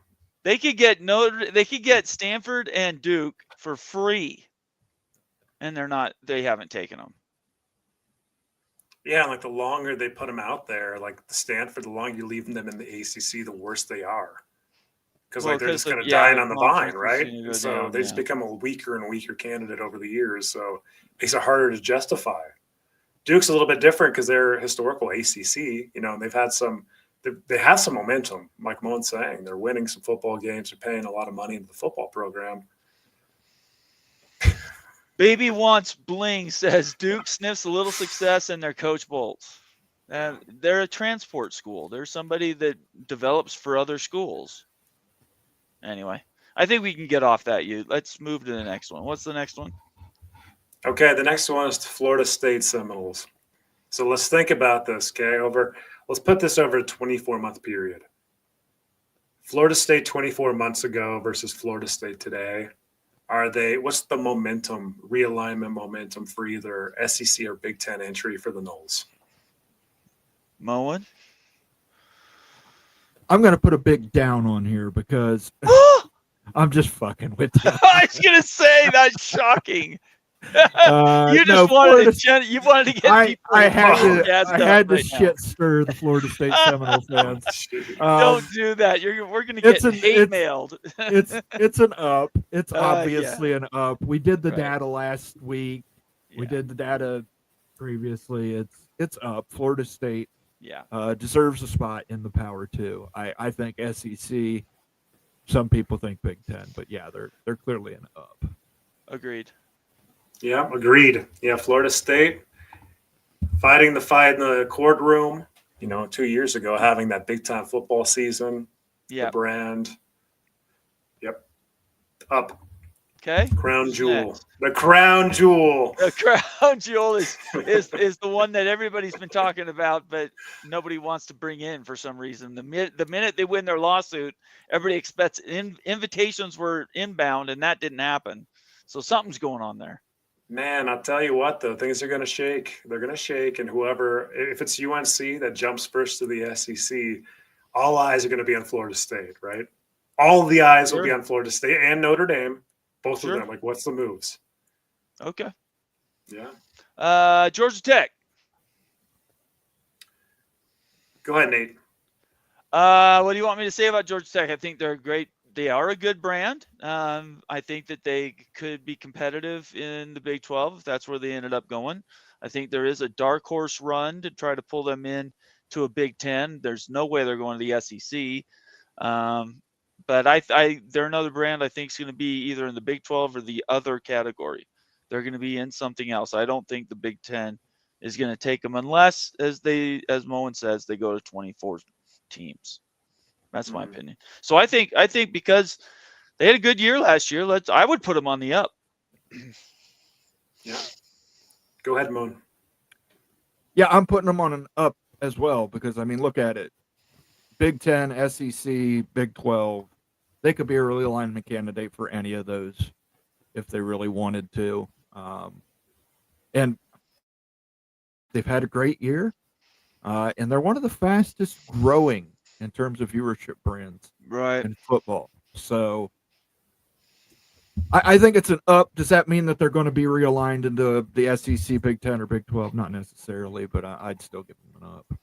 They could get Stanford and Duke for free. And they haven't taken them. Yeah, like the longer they put them out there, like the Stanford, the longer you leave them in the ACC, the worse they are. Because they're just kind of dying on the vine, right? And so they just become a weaker and weaker candidate over the years. So it makes it harder to justify. Duke's a little bit different because they're historical ACC, and they have some momentum. Like Moen's saying, they're winning some football games. They're paying a lot of money into the football program. Baby Wants Bling says Duke sniffs a little success in their coach bowls. They're a transport school. They're somebody that develops for other schools. Anyway, I think we can get off that. Let's move to the next one. What's the next one? Okay, the next one is the Florida State Seminoles. So let's think about this, okay? Let's put this over a 24-month period. Florida State 24 months ago versus Florida State today. What's the realignment momentum for either SEC or Big Ten entry for the Noles? Moen? I'm going to put a big down on here because I'm just fucking with you. I was going to say that's shocking. You wanted to get people. I had to shit stir the Florida State Seminole fans. Don't do that. We're going to get hate mailed. It's an up. It's obviously an up. We did the data last week. We Yeah. did the data previously. It's up. Florida State Yeah. deserves a spot in the Power 2. I think SEC. Some people think Big Ten, but yeah, they're clearly an up. Agreed. Yeah, agreed. Yeah, Florida State fighting the fight in the courtroom. 2 years ago, having that big time football season, Yeah. the brand. Yep, up. Okay. Crown Who's jewel. next? The crown jewel. The crown jewel is the one that everybody's been talking about, but nobody wants to bring in for some reason. The minute they win their lawsuit, everybody expects invitations were inbound, and that didn't happen. So something's going on there. Man, I'll tell you what, though, things are going to shake. They're going to shake, and if it's UNC that jumps first to the SEC, all eyes are going to be on Florida State, right? All the eyes will be Sure. on Florida State and Notre Dame, both Sure. of them. Like, what's the moves? Okay. Yeah. Georgia Tech. Go ahead, Nate. What do you want me to say about Georgia Tech? I think they're great. They are a good brand. I think that they could be competitive in the Big 12 if that's where they ended up going. I think there is a dark horse run to try to pull them in to a Big 10. There's no way they're going to the SEC. But they're another brand I think is going to be either in the Big 12 or the other category. They're going to be in something else. I don't think the Big 10 is going to take them unless, as Moen says, they go to 24 teams. That's my opinion. So I think because they had a good year last year, I would put them on the up. Yeah. Go ahead, Moon. Yeah, I'm putting them on an up as well because, I mean, look at it. Big 10, SEC, Big 12, they could be a realignment candidate for any of those if they really wanted to. And they've had a great year, and they're one of the fastest growing in terms of viewership brands in football. So I think it's an up. Does that mean that they're going to be realigned into the SEC, Big 10, or Big 12? Not necessarily, but I'd still give them an up.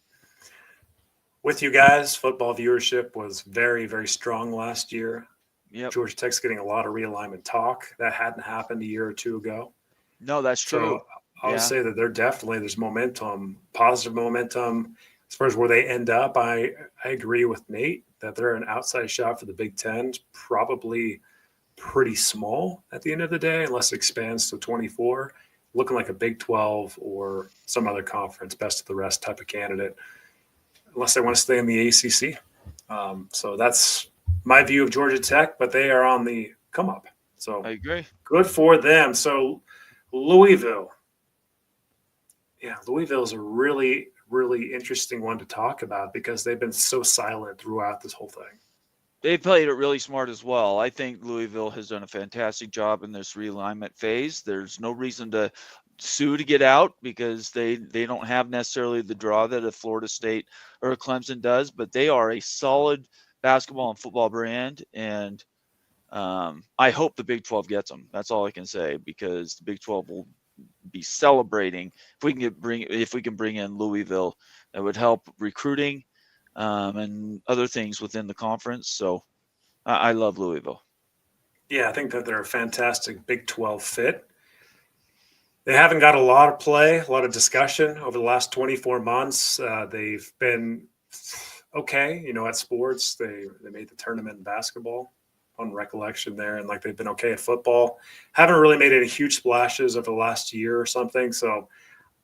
With you guys, football viewership was very, very strong last year. Yep. Georgia Tech's getting a lot of realignment talk. That hadn't happened a year or two ago. No, that's true. So I would say that there's momentum, positive momentum. As far as where they end up, I agree with Nate that they're an outside shot for the Big Ten, probably pretty small at the end of the day, unless it expands to 24, looking like a Big 12 or some other conference, best of the rest type of candidate, unless they want to stay in the ACC. So that's my view of Georgia Tech, but they are on the come up. So I agree. Good for them. So Louisville. Yeah, Louisville is a really, really interesting one to talk about because they've been so silent throughout this whole thing. They played it really smart as well. I think Louisville has done a fantastic job in this realignment phase. There's no reason to sue to get out because they don't have necessarily the draw that a Florida State or a Clemson does, but they are a solid basketball and football brand, and I hope the Big 12 gets them. That's all I can say because the Big 12 will be celebrating if we can bring in Louisville. That would help recruiting and other things within the conference. So I love Louisville. Yeah, I think that they're a fantastic Big 12 fit. They haven't got a lot of play, a lot of discussion over the last 24 months. They've been okay, at sports. They made the tournament in basketball on recollection there, and they've been okay at football. Haven't really made any huge splashes over the last year or something. So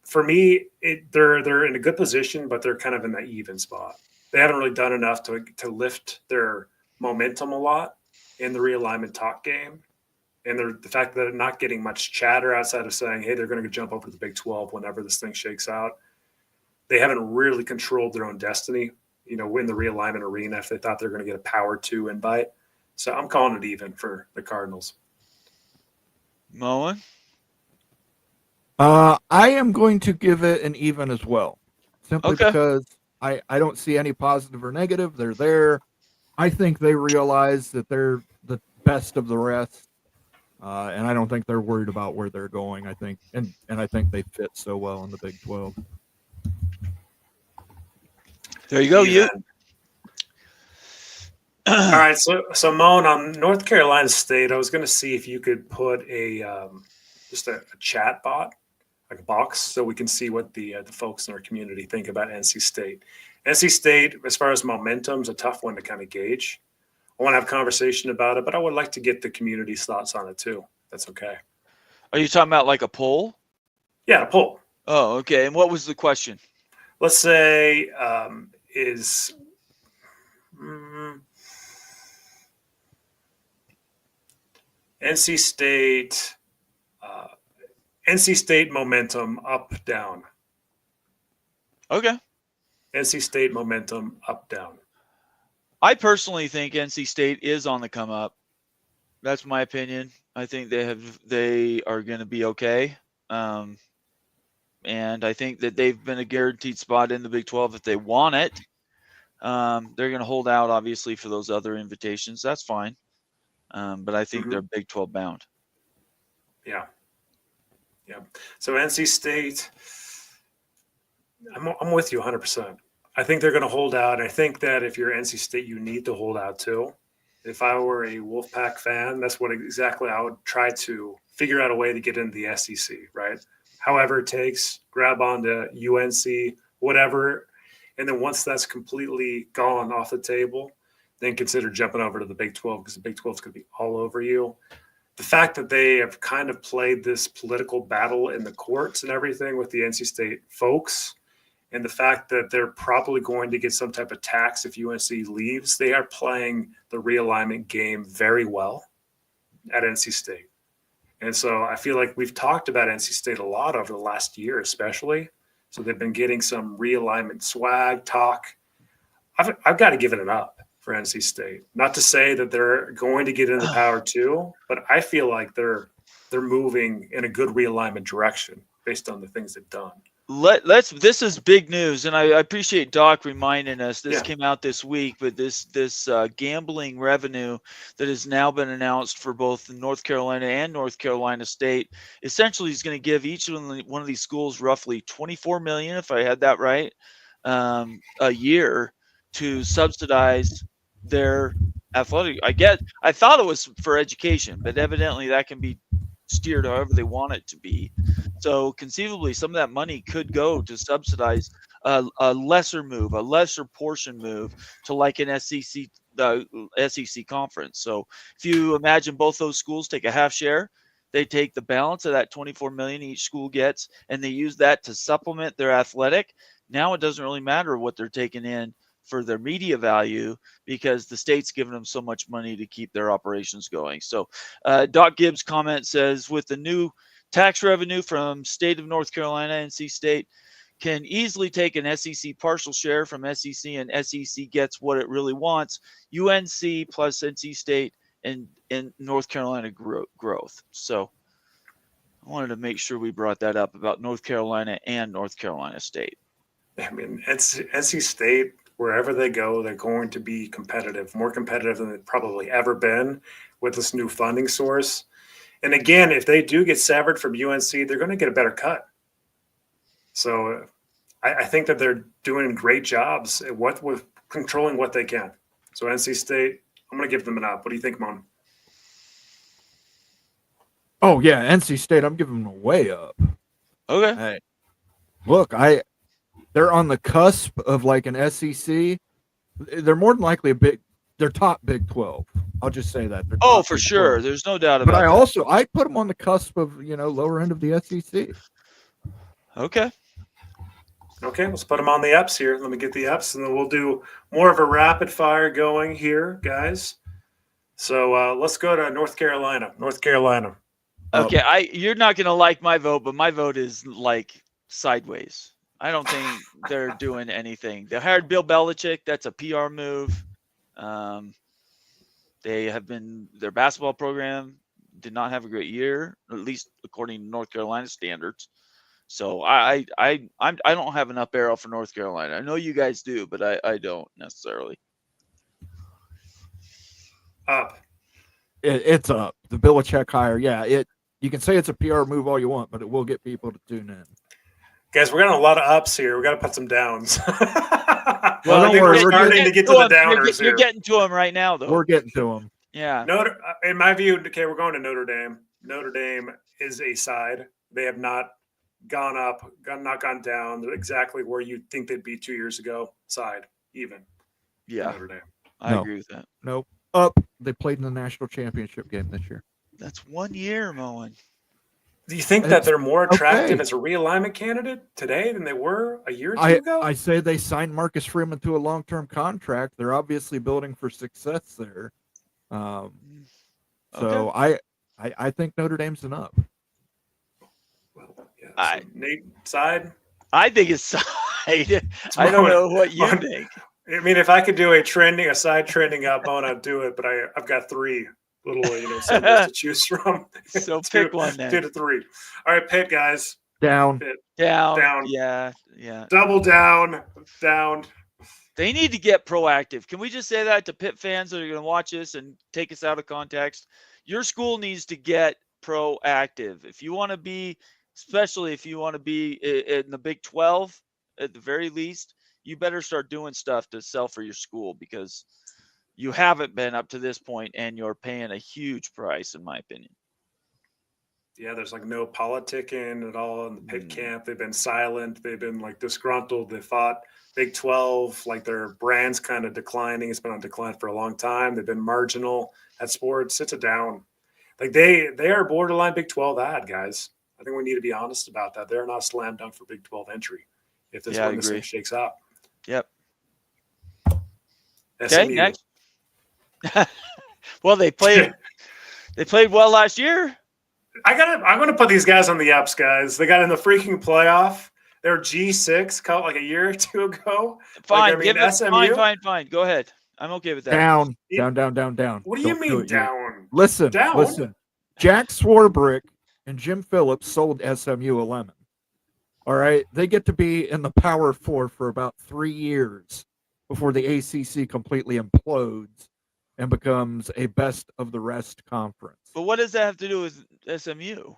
for me, they're in a good position, but they're kind of in the even spot. They haven't really done enough to lift their momentum a lot in the realignment talk game. And the fact that they're not getting much chatter outside of saying, hey, they're going to jump over to the Big 12 whenever this thing shakes out. They haven't really controlled their own destiny, in the realignment arena if they thought they were going to get a Power 2 invite. So I'm calling it even for the Cardinals. Moen? I am going to give it an even as well, simply because I don't see any positive or negative. They're there. I think they realize that they're the best of the rest, and I don't think they're worried about where they're going. I think, and I think they fit so well in the Big 12. There you go. You. All right, so Moan, on North Carolina State, I was going to see if you could put just a chat bot like a box, so we can see what the folks in our community think about NC State. NC State, as far as momentum, is a tough one to kind of gauge. I want to have a conversation about it, but I would like to get the community's thoughts on it too. That's okay. Are you talking about like a poll? Yeah, a poll. Oh, okay. And what was the question? Let's say NC State momentum up, down. Okay. NC State momentum up, down. I personally think NC State is on the come up. That's my opinion. I think they are going to be okay. And I think that they've been a guaranteed spot in the Big 12 if they want it. They're going to hold out, obviously, for those other invitations. That's fine. But I think they're Big 12 bound. Yeah. Yeah. So NC State, I'm with you 100%. I think they're going to hold out. I think that if you're NC State, you need to hold out too. If I were a Wolfpack fan, that's what exactly I would try to figure out a way to get into the SEC, right? However it takes, grab onto UNC, whatever. And then once that's completely gone off the table, then consider jumping over to the Big 12, because the Big 12 is going to be all over you. The fact that they have kind of played this political battle in the courts and everything with the NC State folks, and the fact that they're probably going to get some type of tax if UNC leaves, they are playing the realignment game very well at NC State. And so I feel like we've talked about NC State a lot over the last year, especially. So they've been getting some realignment swag talk. I've got to give it an up for NC State. Not to say that they're going to get into Power 2, but I feel like they're moving in a good realignment direction based on the things they've done. This is big news, and I appreciate Doc reminding us. This came out this week, but this gambling revenue that has now been announced for both North Carolina and North Carolina State essentially is going to give each one of these schools roughly $24 million, if I had that right, a year to subsidize their athletic. I thought it was for education, but evidently that can be steered however they want it to be. So conceivably, some of that money could go to subsidize a lesser portion move to like an SEC conference. So if you imagine both those schools take a half share, they take the balance of that $24 million each school gets, and they use that to supplement their athletic. Now it doesn't really matter what they're taking in for their media value, because the state's given them so much money to keep their operations going. So Doc Gibbs' comment says, with the new tax revenue from state of North Carolina, NC State can easily take an SEC partial share from SEC, and SEC gets what it really wants, UNC plus NC State and North Carolina growth. So I wanted to make sure we brought that up about North Carolina and North Carolina State. I mean, NC State, wherever they go, they're going to be competitive, more competitive than they've probably ever been with this new funding source. And again, if they do get severed from UNC, they're going to get a better cut. So I think that they're doing great jobs at with controlling what they can. So NC State, I'm going to give them an up. What do you think, Mon? Oh, yeah, NC State, I'm giving them a way up. Okay. Hey, look, they're on the cusp of like an SEC. They're more than likely they're top Big 12. I'll just say that. Oh, for sure. 12. There's no doubt about that. But I put them on the cusp of, lower end of the SEC. Okay. Okay, let's put them on the ups here. Let me get the ups, and then we'll do more of a rapid fire going here, guys. So let's go to North Carolina. Okay, you're not going to like my vote, but my vote is like sideways. I don't think they're doing anything. They hired Bill Belichick. That's a PR move. Their basketball program did not have a great year, at least according to North Carolina standards. So I don't have an up arrow for North Carolina. I know you guys do, but I don't necessarily. Up. It's up. The Belichick hire. Yeah, you can say it's a PR move all you want, but it will get people to tune in. Guys, we're getting a lot of ups here. We got to put some downs. Well, I think we're starting to get to the downers You're getting to them right now, though. We're getting to them. Yeah. In my view, okay, we're going to Notre Dame. Notre Dame is a side. They have not gone up, not gone down. They're exactly where you think they'd be 2 years ago. Side even. Yeah, Notre Dame. I No. agree with that. Nope. Up. They played in the national championship game this year. That's 1 year, Moen. Do you think that It's they're more attractive okay. as a realignment candidate today than they were a year or two ago? I say they signed Marcus Freeman to a long-term contract. They're obviously building for success there. So I think Notre Dame's an up. Well, yeah. So Nate, side? I think it's side. I don't know what you think. I mean, if I could do a side trending up, I'd do it. But I've got three little, segments to choose from. So pick one then. 2 to 3. All right, Pitt guys. Down. Pitt. Down. Yeah. Double down. They need to get proactive. Can we just say that to Pitt fans that are going to watch this and take us out of context? Your school needs to get proactive. If you want to be, especially if you want to be in the Big 12 at the very least, you better start doing stuff to sell for your school, because you haven't been up to this point and you're paying a huge price, in my opinion. Yeah, there's no politicking at all in the Pitt camp. They've been silent. They've been disgruntled. They fought Big 12, their brand's kind of declining. It's been on decline for a long time. They've been marginal at sports. It's a down. They are borderline Big 12 ad, guys. I think we need to be honest about that. They're not a slam dunk for Big 12 entry if this thing shakes out. Yep. SMU. Okay, next. Well, they played well last year. I'm going to put these guys on the ups, guys. They got in the freaking playoff. They were G6 caught a year or two ago. Fine, SMU. Fine. Go ahead. I'm okay with that. Down. What do you mean down? Listen. Jack Swarbrick and Jim Phillips sold SMU a lemon. All right. They get to be in the Power Four for about 3 years before the ACC completely implodes and becomes a best of the rest conference. But what does that have to do with SMU?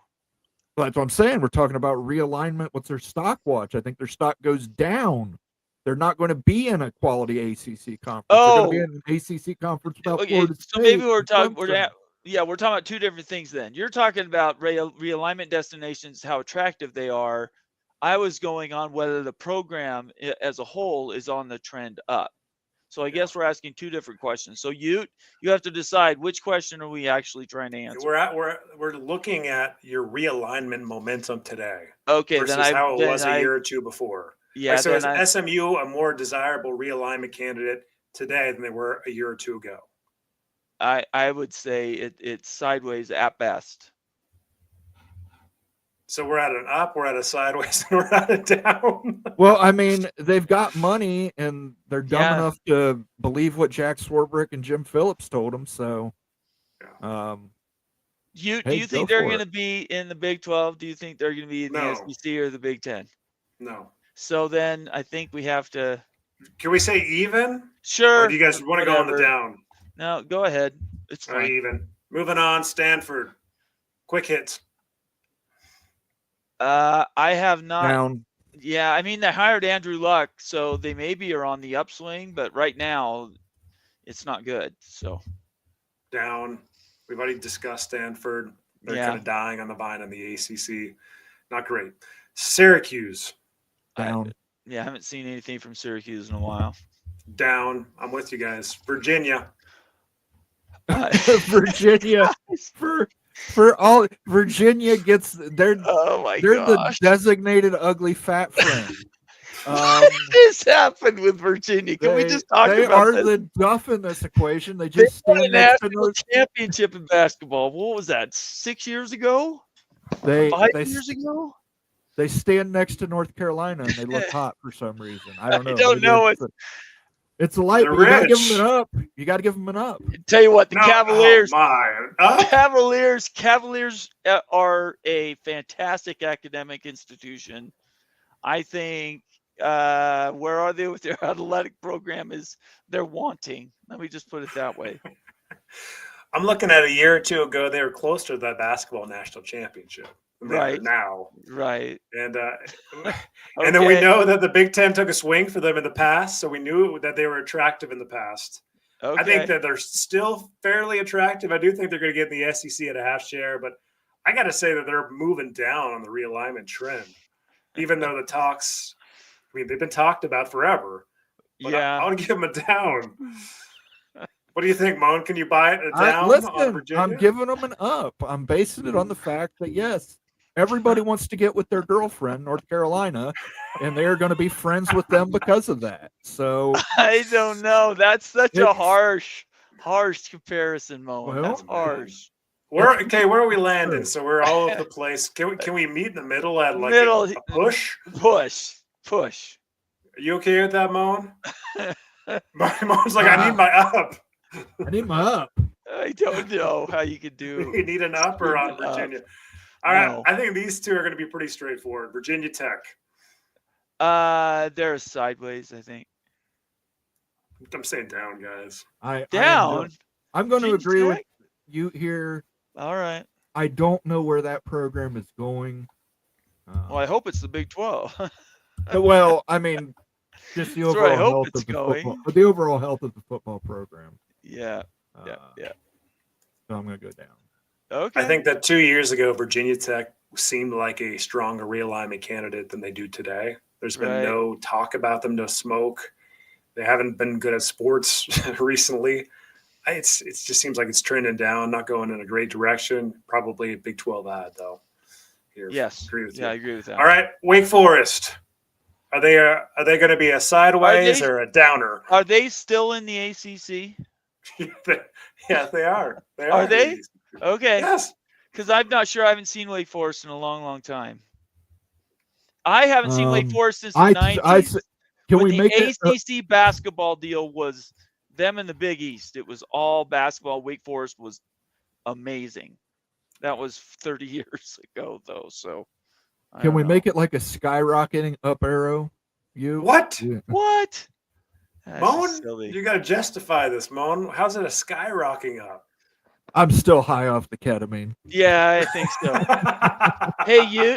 Well, that's what I'm saying. We're talking about realignment with their stock watch. I think their stock goes down. They're not going to be in a quality ACC conference. Oh, they're going to be in an ACC conference without okay. Florida So State. maybe we're talking about two different things then. You're talking about realignment destinations, how attractive they are. I was going on whether the program as a whole is on the trend up. So I guess we're asking two different questions. So you have to decide which question are we actually trying to answer. We're looking at your realignment momentum today. Okay, versus how it was a year or two before. Yeah. So is SMU a more desirable realignment candidate today than they were a year or two ago? I would say it's sideways at best. So we're at an up, we're at a sideways, and we're at a down. Well, I mean, they've got money, and they're dumb enough to believe what Jack Swarbrick and Jim Phillips told them. So, do you think they're going to be in the Big 12? Do you think they're going to be in the SEC or the Big 10? No. So then I think we have to. Can we say even? Sure. Or do you guys want to go on the down? No, go ahead. It's fine. All right, even. Moving on, Stanford. Quick hits. I have not. Down. Yeah, I mean, they hired Andrew Luck, so they maybe are on the upswing, but right now it's not good. So down. We've already discussed Stanford. They're kind of dying on the vine in the ACC. Not great. Syracuse. Down. I haven't seen anything from Syracuse in a while. Down. I'm with you guys. Virginia. Virginia. For all Virginia gets they're the designated ugly fat friend. This happened with Virginia. Can we just talk about They are this? the duff in this equation. They just won a stand next to national championship in basketball. What was that? 6 years ago? 5 years ago? They stand next to North Carolina and they look hot for some reason. I don't know. I don't know. It's a light. You got to give them an up. You got to give them an up. Tell you what, the Cavaliers. Cavaliers are a fantastic academic institution. I think where are they with their athletic program they're wanting. Let me just put it that way. I'm looking at a year or two ago. They were close to the basketball national championship. Right now, right, and and then we know that the Big Ten took a swing for them in the past, so we knew that they were attractive in the past. Okay. I think that they're still fairly attractive. I do think they're going to get in the SEC at a half share, but I got to say that they're moving down on the realignment trend. even though the talks, I mean, they've been talked about forever. But Yeah. I'll give them a down. What do you think, Moan? Can you buy it a down on Listen, Virginia? I'm giving them an up. I'm basing it on the fact that, yes, everybody wants to get with their girlfriend, North Carolina, and they're going to be friends with them because of that. So I don't know. That's such a It's- harsh comparison, Mo. That's Well, harsh. Where are we landing? So we're all over the place. Can we meet in the middle at like a push? Push. Are you okay with that, Moan? Moan's like, I need my up. I need my up. I don't know how you could do. You need an up or on Need an up. Virginia? All right, No. I think these two are going to be pretty straightforward. Virginia Tech. They're sideways, I think. I'm saying down, guys. Down. I'm going to Virginia agree with Tech? you here. All right. I don't know where that program is going. Well, I hope it's the Big 12. Well, I mean, just the That's where I overall hope health it's of the going. football, the overall health of the football program. Yeah. Uh, Yeah. So I'm going to go down. Okay. I think that 2 years ago, Virginia Tech seemed like a stronger realignment candidate than they do today. There's been Right. no talk about them, no smoke. They haven't been good at sports recently. It just seems like it's trending down, not going in a great direction. Probably a Big 12 ad, though. Here, Yes. agree with Yeah, I you. agree with that. All right, Wake Forest. Are they going to be a sideways or a downer? Are they still in the ACC? Yes, they are. Are they? Okay. Yes. Because I'm not sure. I haven't seen Wake Forest in a long, long time. I haven't seen Wake Forest since the 90s. Can when we the make it? ACC basketball deal was them in the Big East. It was all basketball. Wake Forest was amazing. That was 30 years ago, though. So Can we make it like a skyrocketing up arrow? What? Yeah. What? That's Moan, just silly. you got to justify this, Moan. How's it a skyrocketing up? I'm still high off the ketamine. Yeah, I think so. Hey, Yeah.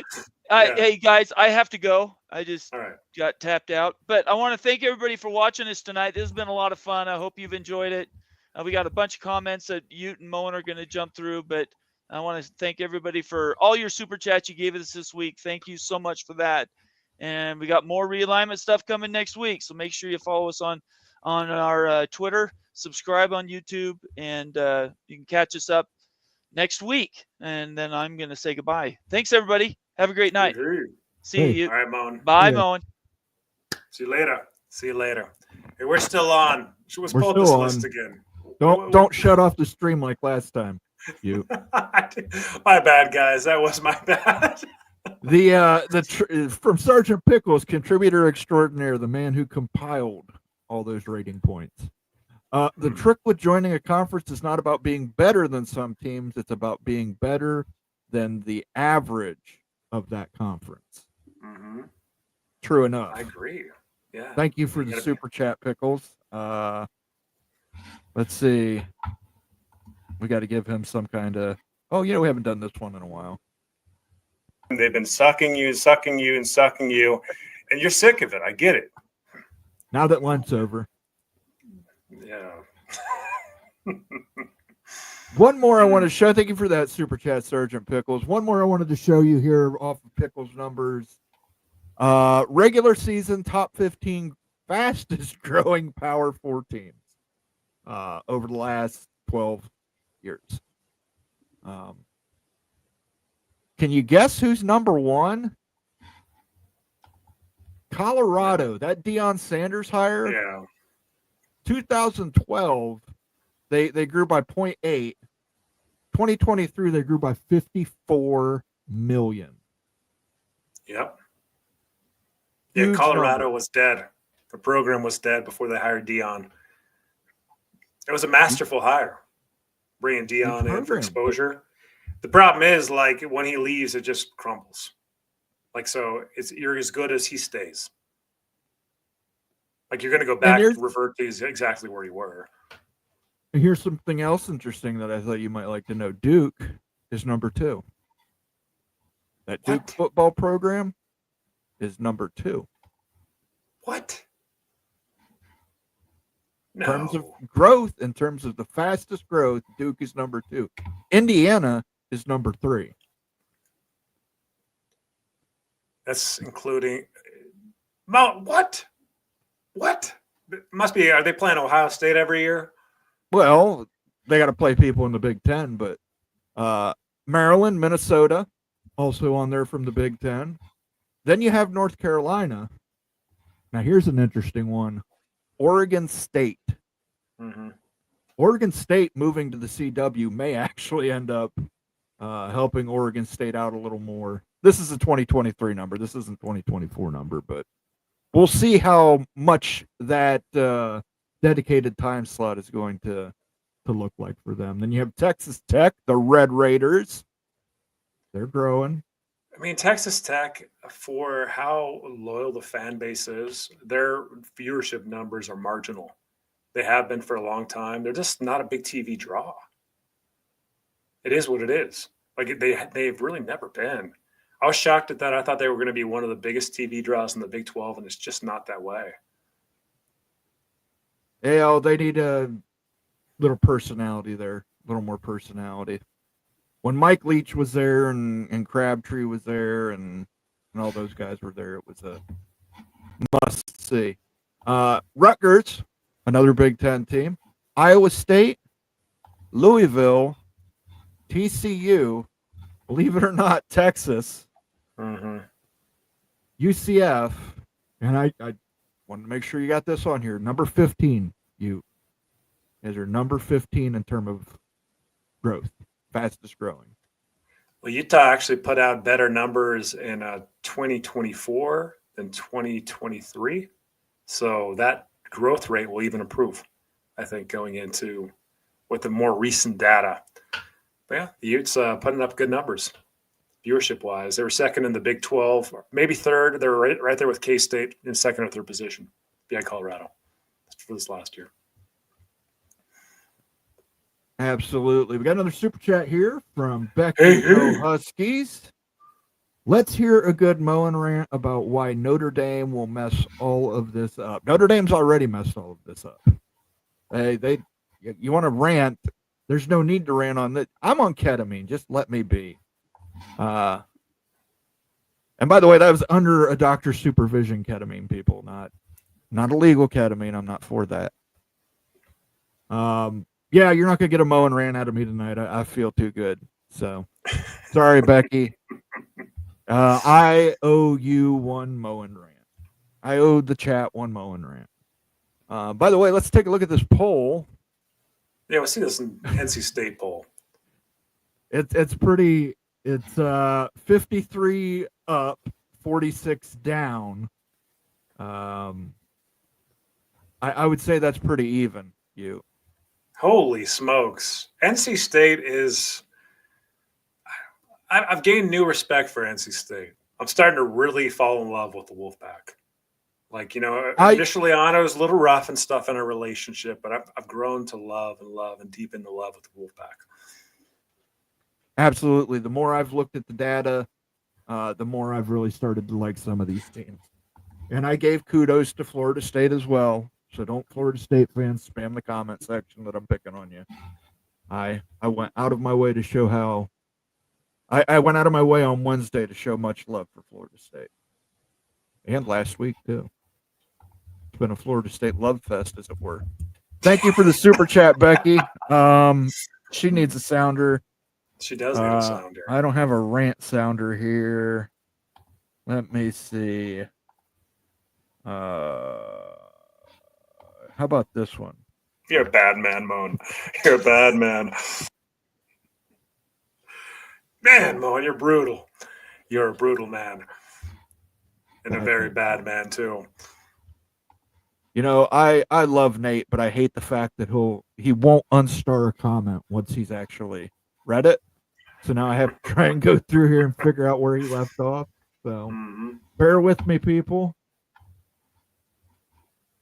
hey guys, I have to go. I just All right. got tapped out. But I want to thank everybody for watching us tonight. This has been a lot of fun. I hope you've enjoyed it. We got a bunch of comments that Ute and Moen are going to jump through, but I want to thank everybody for all your super chats you gave us this week. Thank you so much for that. And we got more realignment stuff coming next week. So make sure you follow us on our Twitter, subscribe on YouTube, and you can catch us up next week. And then I'm going to say goodbye. Thanks, everybody. Have a great night. See Hey. you. All right, Moan. Bye, Yeah. Moen. See you later. Hey, we're still on. Let's We're pull up this still list on. again. Don't shut off the stream like last time. You. My bad, guys. That was my bad. From Sergeant Pickles, contributor extraordinaire, the man who compiled all those rating points. The trick with joining a conference is not about being better than some teams. It's about being better than the average of that conference. Mhm. True enough. I agree. Yeah. Thank you for the super chat, Pickles. Let's see. We got to give him some kind of. Oh, we haven't done this one in a while. They've been sucking you, and you're sick of it. I get it. Now that lunch's over. Yeah. One more I want to show. Thank you for that super chat, Sergeant Pickles. One more I wanted to show you here off of Pickles numbers. Regular season top 15 fastest growing Power 4 teams over the last 12 years. Can you guess who's number one? Colorado. That Deion Sanders hire. Yeah. 2012, they grew by 0.8. 2023, they grew by 54 million. Yep. Yeah, Huge Colorado number. was dead. The program was dead before they hired Deion. It was a masterful hire, bringing Deion in for program. exposure. The problem is, like, when he leaves, it just crumbles. Like, so you're as good as he stays. Like, you're going to go back, revert to exactly where you were. And here's something else interesting that I thought you might like to know. Duke is number 2. That Duke football program is number 2. What? In terms of growth, in terms of the fastest growth, Duke is number 2. Indiana is number 3. That's including Mount. What? It must be. Are they playing Ohio State every year? Well, they got to play people in the Big Ten, but Maryland, Minnesota, also on there from the Big Ten. Then you have North Carolina. Now, here's an interesting one. Oregon State. Mm-hmm. Oregon State moving to the CW may actually end up helping Oregon State out a little more. This is a 2023 number. This isn't 2024 number, but we'll see how much that dedicated time slot is going to look like for them. Then you have Texas Tech, the Red Raiders. They're growing. I mean, Texas Tech, for how loyal the fan base is, their viewership numbers are marginal. They have been for a long time. They're just not a big TV draw. It is what it is. Like they've really never been. I was shocked at that. I thought they were going to be one of the biggest TV draws in the Big 12, and it's just not that way. Yeah, they need a little personality there, a little more personality. When Mike Leach was there and Crabtree was there and all those guys were there, it was a must see. Rutgers, another Big Ten team. Iowa State, Louisville, TCU, believe it or not, Texas, UCF, and I wanted to make sure you got this on here. Number 15, you guys are number 15 in terms of growth. Fastest growing. Well, Utah actually put out better numbers in 2024 than 2023. So that growth rate will even improve, I think, going into with the more recent data. But yeah, the Utes putting up good numbers viewership-wise. They were second in the Big 12, maybe third. They were right there with K-State in second or third position behind Colorado for this last year. Absolutely. We got another super chat here from Becky Huskies. Let's hear a good Moen rant about why Notre Dame will mess all of this up. Notre Dame's already messed all of this up. You want to rant? There's no need to rant on that. I'm on ketamine. Just let me be. And by the way, that was under a doctor's supervision ketamine, people, not illegal ketamine. I'm not for that. Yeah, you're not going to get a Moen rant out of me tonight. I feel too good. So, sorry, Becky. I owe you one Moen rant. I owe the chat one Moen rant. By the way, let's take a look at this poll. Yeah, we'll see this in NC State poll. It's pretty. It's 53 up, 46 down. I would say that's pretty even. You. Holy smokes. NC State is – I've gained new respect for NC State. I'm starting to really fall in love with the Wolfpack. Like, initially on, it was a little rough and stuff in a relationship, but I've grown to love and deep into love with the Wolfpack. Absolutely. The more I've looked at the data, the more I've really started to like some of these teams. And I gave kudos to Florida State as well. So don't Florida State fans spam the comment section that I'm picking on you. I went out of my way to show how I went out of my way on Wednesday to show much love for Florida State. And last week too. It's been a Florida State love fest, as it were. Thank you for the super chat, Becky. She needs a sounder. She does need a sounder. I don't have a rant sounder here. Let me see. How about this one? You're a bad man, Moen. You're a bad man. Man, Moen, you're brutal. You're a brutal man. And a very bad man, too. I love Nate, but I hate the fact that he won't unstar a comment once he's actually read it. So now I have to try and go through here and figure out where he left off. So bear with me, people.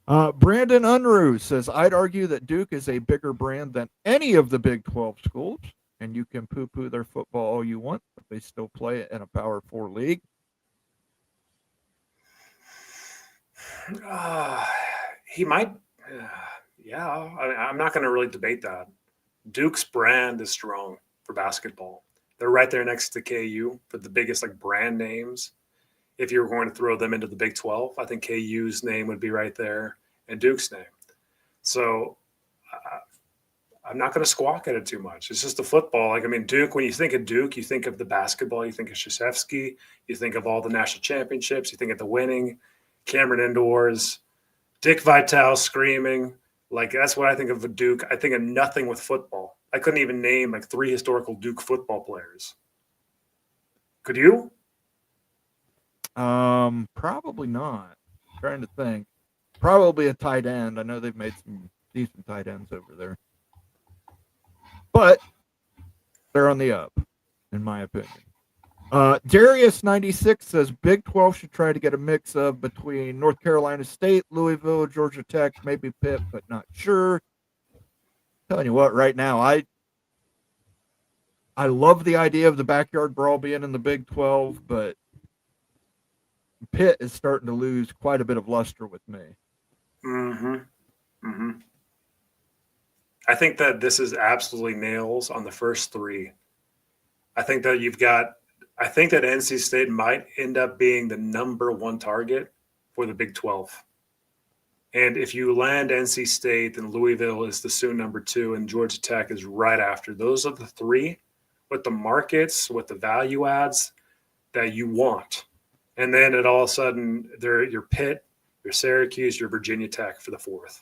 Brandon Unruh says, I'd argue that Duke is a bigger brand than any of the Big 12 schools, and you can poo-poo their football all you want, but they still play it in a Power 4 league. He might. Yeah, I'm not going to really debate that. Duke's brand is strong for basketball. They're right there next to KU for the biggest brand names if you were going to throw them into the Big 12. I think KU's name would be right there and Duke's name. So I'm not going to squawk at it too much. It's just the football. Like, I mean, Duke, when you think of Duke, you think of the basketball, you think of Krzyzewski, you think of all the national championships, you think of the winning, Cameron indoors, Dick Vitale screaming. Like, that's what I think of Duke. I think of nothing with football. I couldn't even name like 3 historical Duke football players. Could you? Probably not. I'm trying to think. Probably a tight end. I know they've made some decent tight ends over there. But they're on the up, in my opinion. Darius96 says Big 12 should try to get a mix of between North Carolina State, Louisville, Georgia Tech, maybe Pitt, but not sure. Telling you what, right now, I love the idea of the backyard brawl being in the Big 12, but Pitt is starting to lose quite a bit of luster with me. Mm-hmm. Mm-hmm. I think that this is absolutely nails on the first 3. I think that I think that NC State might end up being the number 1 target for the Big 12. And if you land NC State, then Louisville is the soon number 2, and Georgia Tech is right after. Those are the 3 with the markets, with the value adds that you want. And then at all of a sudden, your Pitt, your Syracuse, your Virginia Tech for the 4th.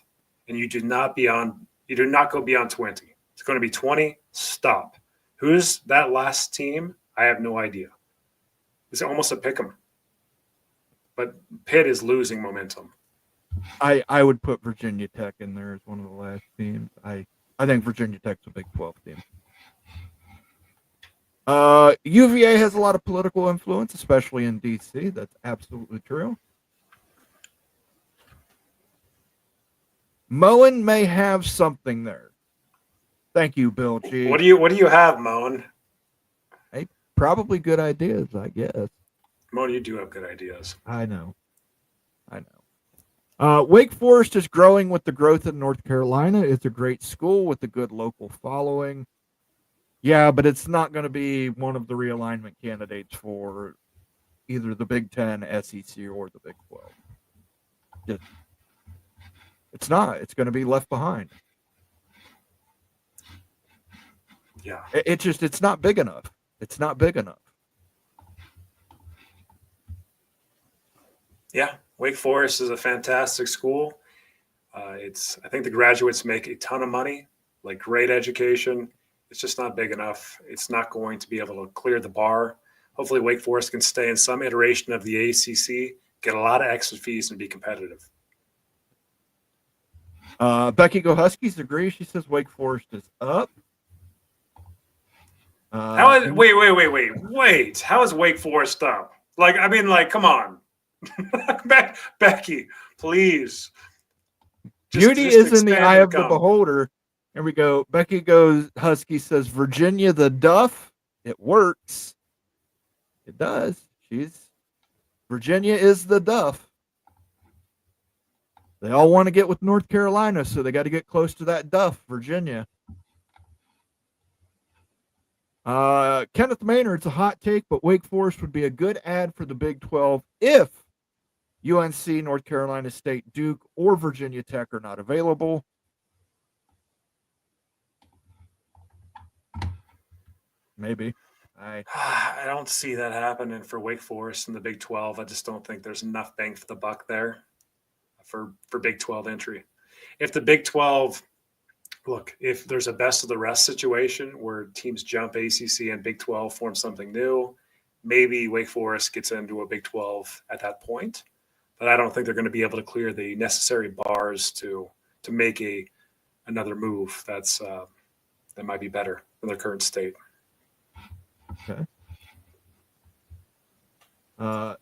And you do not go beyond 20. It's going to be 20. Stop. Who's that last team? I have no idea. It's almost a pick 'em. But Pitt is losing momentum. I would put Virginia Tech in there as one of the last teams. I think Virginia Tech's a Big 12 team. UVA has a lot of political influence, especially in DC. That's absolutely true. Moen may have something there. Thank you, Bill G. What do you have, Moan? Hey, probably good ideas, I guess. Moan, you do have good ideas. I know. Wake Forest is growing with the growth in North Carolina. It's a great school with a good local following. Yeah, but it's not going to be one of the realignment candidates for either the Big 10, SEC, or the Big 12. It's not. It's going to be left behind. Yeah. It's not big enough. It's not big enough. Yeah. Wake Forest is a fantastic school. I think the graduates make a ton of money, like great education. It's just not big enough. It's not going to be able to clear the bar. Hopefully Wake Forest can stay in some iteration of the ACC, get a lot of extra fees, and be competitive. Becky Go Huskies agrees. She says Wake Forest is up. Wait. How is Wake Forest up? Come on. Becky, please. Beauty is in the eye of the beholder. Here we go. Becky goes, Husky says, Virginia the Duff. It works. It does. Virginia is the Duff. They all want to get with North Carolina, so they got to get close to that Duff, Virginia. Kenneth Maynard's a hot take, but Wake Forest would be a good ad for the Big 12 if UNC, North Carolina State, Duke, or Virginia Tech are not available. Maybe. I don't see that happening for Wake Forest in the Big 12. I just don't think there's enough bang for the buck there for Big 12 entry. If the Big 12, if there's a best of the rest situation where teams jump ACC and Big 12 form something new, maybe Wake Forest gets into a Big 12 at that point. But I don't think they're going to be able to clear the necessary bars to make another move that might be better than their current state. Okay.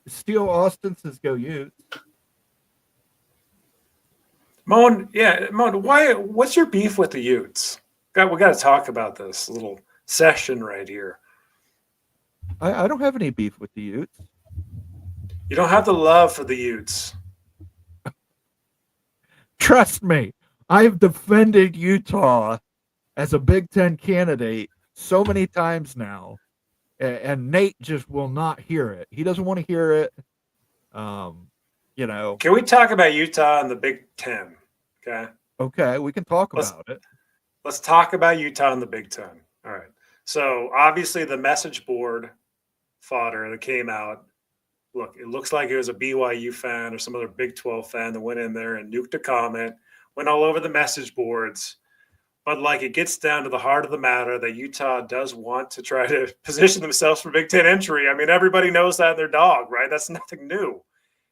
Steel Austin says go Utes. Moan, what's your beef with the Utes? We got to talk about this little session right here. I don't have any beef with the Utes. You don't have the love for the Utes. Trust me, I've defended Utah as a Big Ten candidate so many times now, and Nate just will not hear it. He doesn't want to hear it. You know, Can we talk about Utah and the Big Ten? Okay. okay, we can talk Let's about it. let's talk about Utah and the Big Ten. All right. So obviously the message board fodder that came out. Look, it looks like it was a BYU fan or some other Big 12 fan that went in there and nuked a comment, went all over the message boards. But like it gets down to the heart of the matter that Utah does want to try to position themselves for Big Ten entry. I mean, everybody knows that in their dog, right? That's nothing new.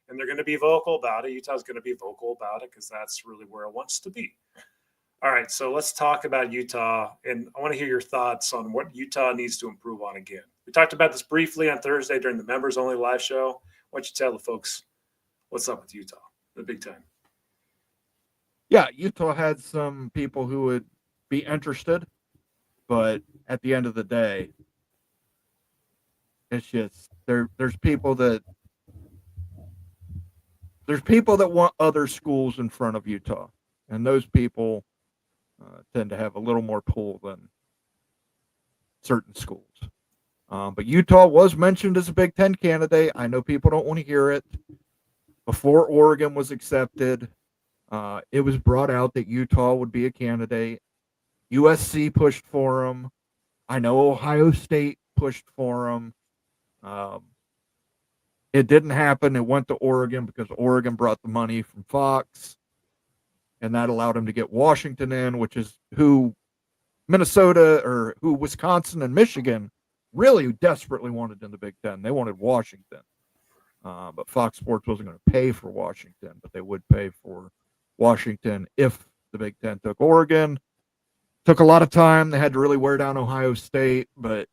And they're going to be vocal about it. Utah's going to be vocal about it because that's really where it wants to be. All right, so let's talk about Utah, and I want to hear your thoughts on what Utah needs to improve on again. We talked about this briefly on Thursday during the members-only live show. Why don't you tell the folks what's up with Utah, the Big Ten? Yeah, Utah had some people who would be interested, but at the end of the day, it's just there's people that want other schools in front of Utah, and those people tend to have a little more pull than certain schools. But Utah was mentioned as a Big Ten candidate. I know people don't want to hear it. Before Oregon was accepted, it was brought out that Utah would be a candidate. USC pushed for them. I know Ohio State pushed for them. It didn't happen. It went to Oregon because Oregon brought the money from Fox, and that allowed him to get Washington in, which is who Wisconsin and Michigan really desperately wanted in the Big Ten. They wanted Washington. But Fox Sports wasn't going to pay for Washington, but they would pay for Washington if the Big Ten took Oregon. Took a lot of time. They had to really wear down Ohio State, but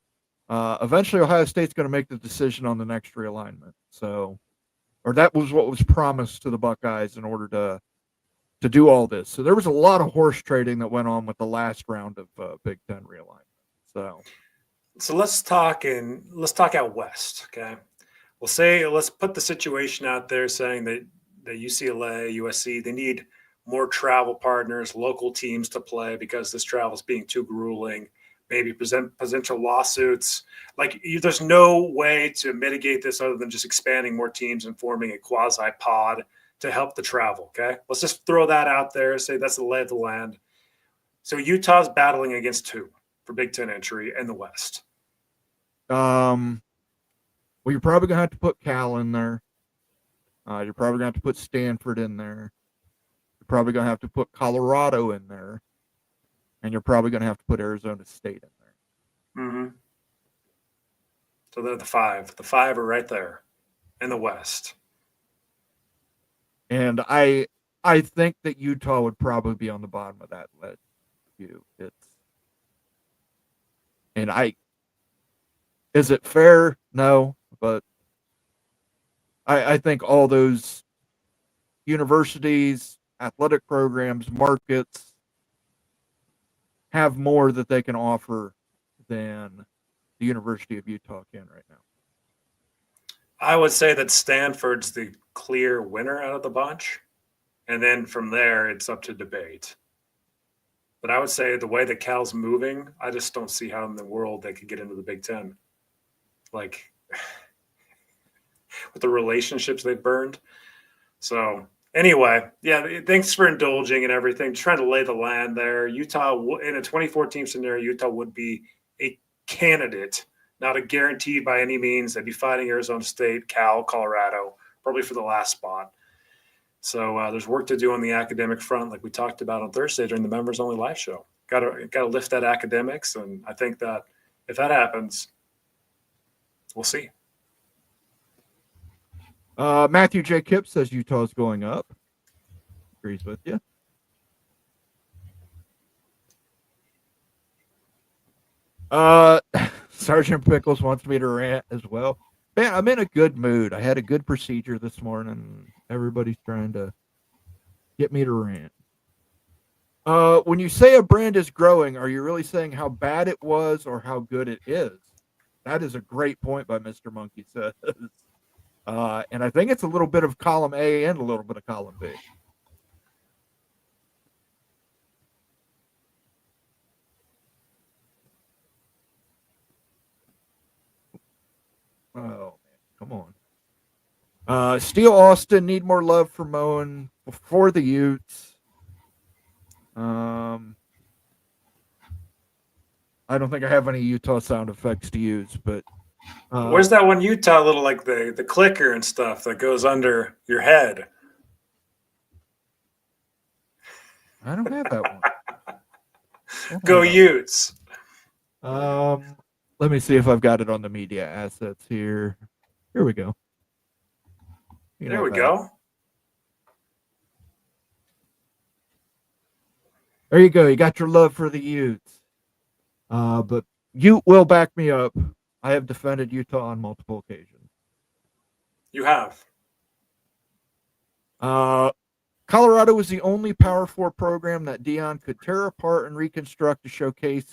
eventually Ohio State's going to make the decision on the next realignment. Or that was what was promised to the Buckeyes in order to do all this. So there was a lot of horse trading that went on with the last round of Big Ten realignment. So let's talk out west, okay? Let's put the situation out there saying that UCLA, USC, they need more travel partners, local teams to play because this travel is being too grueling. Maybe potential lawsuits. There's no way to mitigate this other than just expanding more teams and forming a quasi pod to help the travel. Okay, let's just throw that out there. Say that's the lay of the land. So Utah's battling against who for Big Ten entry in the West? Well, you're probably gonna have to put Cal in there. You're probably gonna have to put Stanford in there. You're probably gonna have to put Colorado in there, and you're probably gonna have to put Arizona State in there. Mm-hmm. So they're the five. The five are right there in the West. And I think that Utah would probably be on the bottom of that list. Is it fair? No, but I think all those universities, athletic programs, markets have more that they can offer than the University of Utah can right now. I would say that Stanford's the clear winner out of the bunch. And then from there, it's up to debate. But I would say the way that Cal's moving, I just don't see how in the world they could get into the Big Ten. With the relationships they've burned. So anyway, yeah, thanks for indulging and everything. Trying to lay the land there. Utah, in a 24-team scenario, Utah would be a candidate, not a guaranteed by any means. They'd be fighting Arizona State, Cal, Colorado, probably for the last spot. So there's work to do on the academic front, like we talked about on Thursday during the members-only live show. Got to lift that academics, and I think that if that happens, we'll see. Matthew J. Kipp says Utah's going up. Agrees with you. Sergeant Pickles wants me to rant as well. Man, I'm in a good mood. I had a good procedure this morning. Everybody's trying to get me to rant. When you say a brand is growing, are you really saying how bad it was or how good it is? That is a great point by Mr. Monkey says. And I think it's a little bit of column A and a little bit of column B. Oh, man, come on. Steel Austin, need more love for mowing for the Utes. I don't think I have any Utah sound effects to use, but Where's that one Utah little like the clicker and stuff that goes under your head? I don't have that one. Go Utes. Let me see if I've got it on the media assets here. Here we go. There we go. There you go. You got your love for the Utes. But you will back me up. I have defended Utah on multiple occasions. You have. Colorado was the only Power 4 program that Dion could tear apart and reconstruct to showcase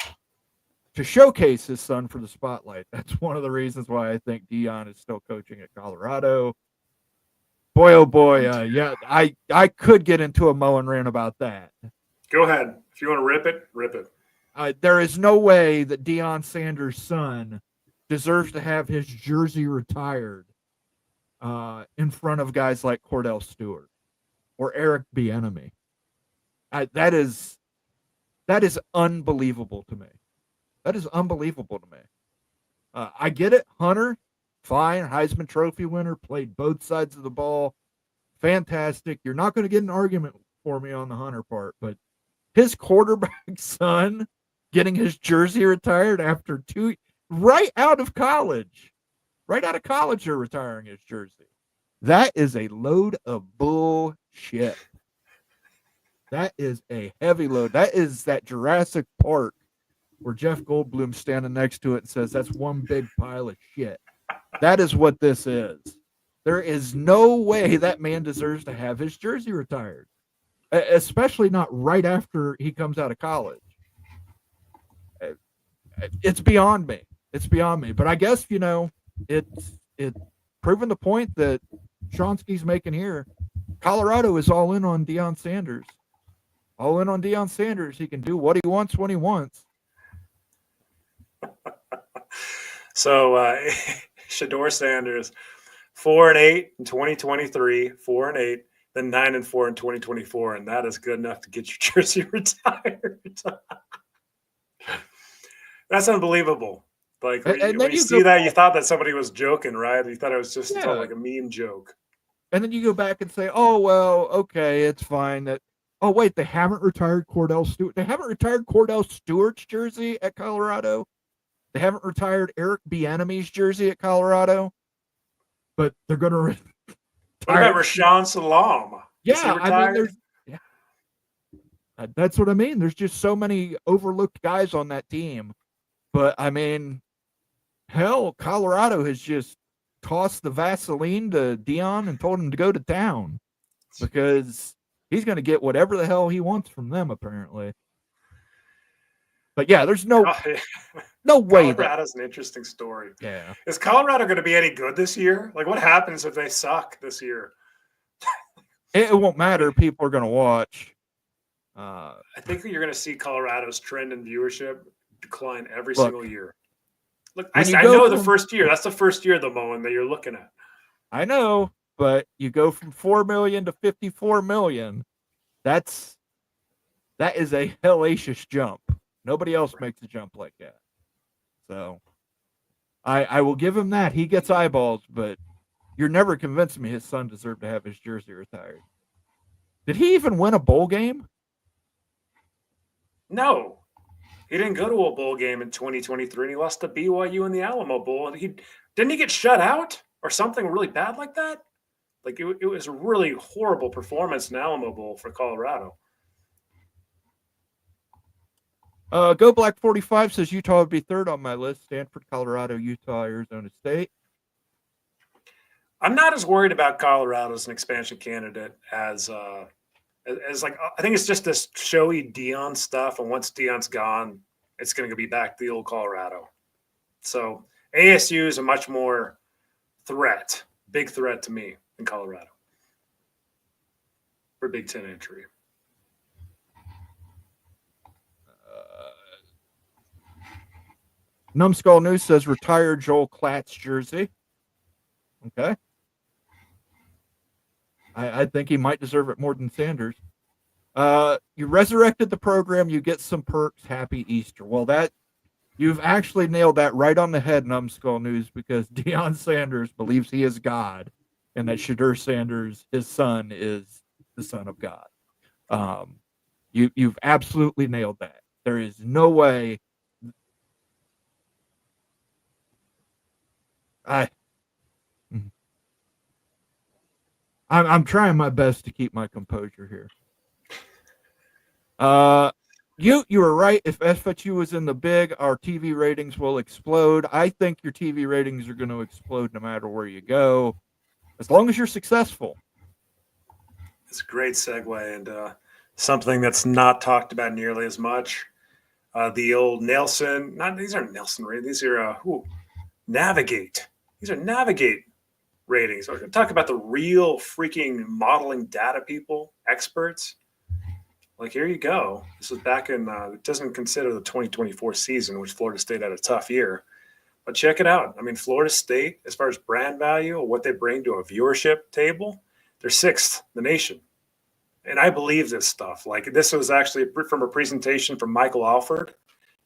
his son for the spotlight. That's one of the reasons why I think Dion is still coaching at Colorado. Boy, oh boy, yeah, I could get into a Moen rant about that. Go ahead. If you want to rip it, rip it. There is no way that Deion Sanders' son deserves to have his jersey retired in front of guys like Cordell Stewart or Eric Bieniemy. That is unbelievable to me. That is unbelievable to me. I get it. Hunter, fine. Heisman Trophy winner, played both sides of the ball. Fantastic. You're not going to get an argument for me on the Hunter part, but his quarterback son getting his jersey retired after right out of college, they're retiring his jersey. That is a load of bullshit. That is a heavy load. That is that Jurassic Park where Jeff Goldblum's standing next to it and says, that's one big pile of shit. That is what this is. There is no way that man deserves to have his jersey retired, especially not right after he comes out of college. It's beyond me. It's beyond me. But I guess, it's proven the point that Shonsky's making here. Colorado is all in on Deion Sanders. All in on Deion Sanders. He can do what he wants when he wants. So Shedeur Sanders, 4-8 in 2023, 4-8, then 9-4 in 2024, and that is good enough to get your jersey retired. That's unbelievable. Like when you see that, you thought that somebody was joking, right? You thought it was just like a meme joke. And then you go back and say, "Oh well, okay, it's fine." That oh wait, they haven't retired Cordell Stewart. They haven't retired Cordell Stewart's jersey at Colorado. They haven't retired Eric Bieniemy's jersey at Colorado. But they're going to retire. What about Rashawn Salam? Yeah, I mean, that's what I mean. There's just so many overlooked guys on that team. But I mean, hell, Colorado has just tossed the Vaseline to Deion and told him to go to town because he's going to get whatever the hell he wants from them, apparently. But yeah, there's no way. Colorado's an interesting story. Yeah. Is Colorado going to be any good this year? Like, what happens if they suck this year? It won't matter. People are going to watch. I think you're going to see Colorado's trend in viewership decline every single year. Look, I know the first year. That's the first year, the Moen, that you're looking at. I know, but you go from 4 million to 54 million. That is a hellacious jump. Nobody else makes a jump like that. So I will give him that. He gets eyeballs, but you're never convincing me his son deserved to have his jersey retired. Did he even win a bowl game? No. He didn't go to a bowl game in 2023, and he lost to BYU in the Alamo Bowl. And didn't he get shut out or something really bad like that? Like it was a really horrible performance in the Alamo Bowl for Colorado. Go Black 45 says Utah would be third on my list. Stanford, Colorado, Utah, Arizona State. I'm not as worried about Colorado as an expansion candidate as like I think it's just this showy Deion stuff, and once Deion's gone, it's going to be back to the old Colorado. So ASU is a much more big threat to me in Colorado for Big Ten entry. Numbskull News says retire Joel Klatt's jersey. Okay. I think he might deserve it more than Sanders. You resurrected the program. You get some perks. Happy Easter. Well, you've actually nailed that right on the head, Numbskull News, because Deion Sanders believes he is God, and that Shadur Sanders, his son, is the son of God. You've absolutely nailed that. There is no way. I'm trying my best to keep my composure here. You were right. If FSU was in the big, our TV ratings will explode. I think your TV ratings are going to explode no matter where you go, as long as you're successful. It's a great segue into something that's not talked about nearly as much. The old Nelson, these aren't Nelson ratings. These are Navigate. These are Navigate ratings. We're going to talk about the real freaking modeling data people, experts. Like, here you go. This was back in, it doesn't consider the 2024 season, which Florida State had a tough year. But check it out. I mean, Florida State, as far as brand value or what they bring to a viewership table, they're 6th in the nation. And I believe this stuff. Like, this was actually from a presentation from Michael Alford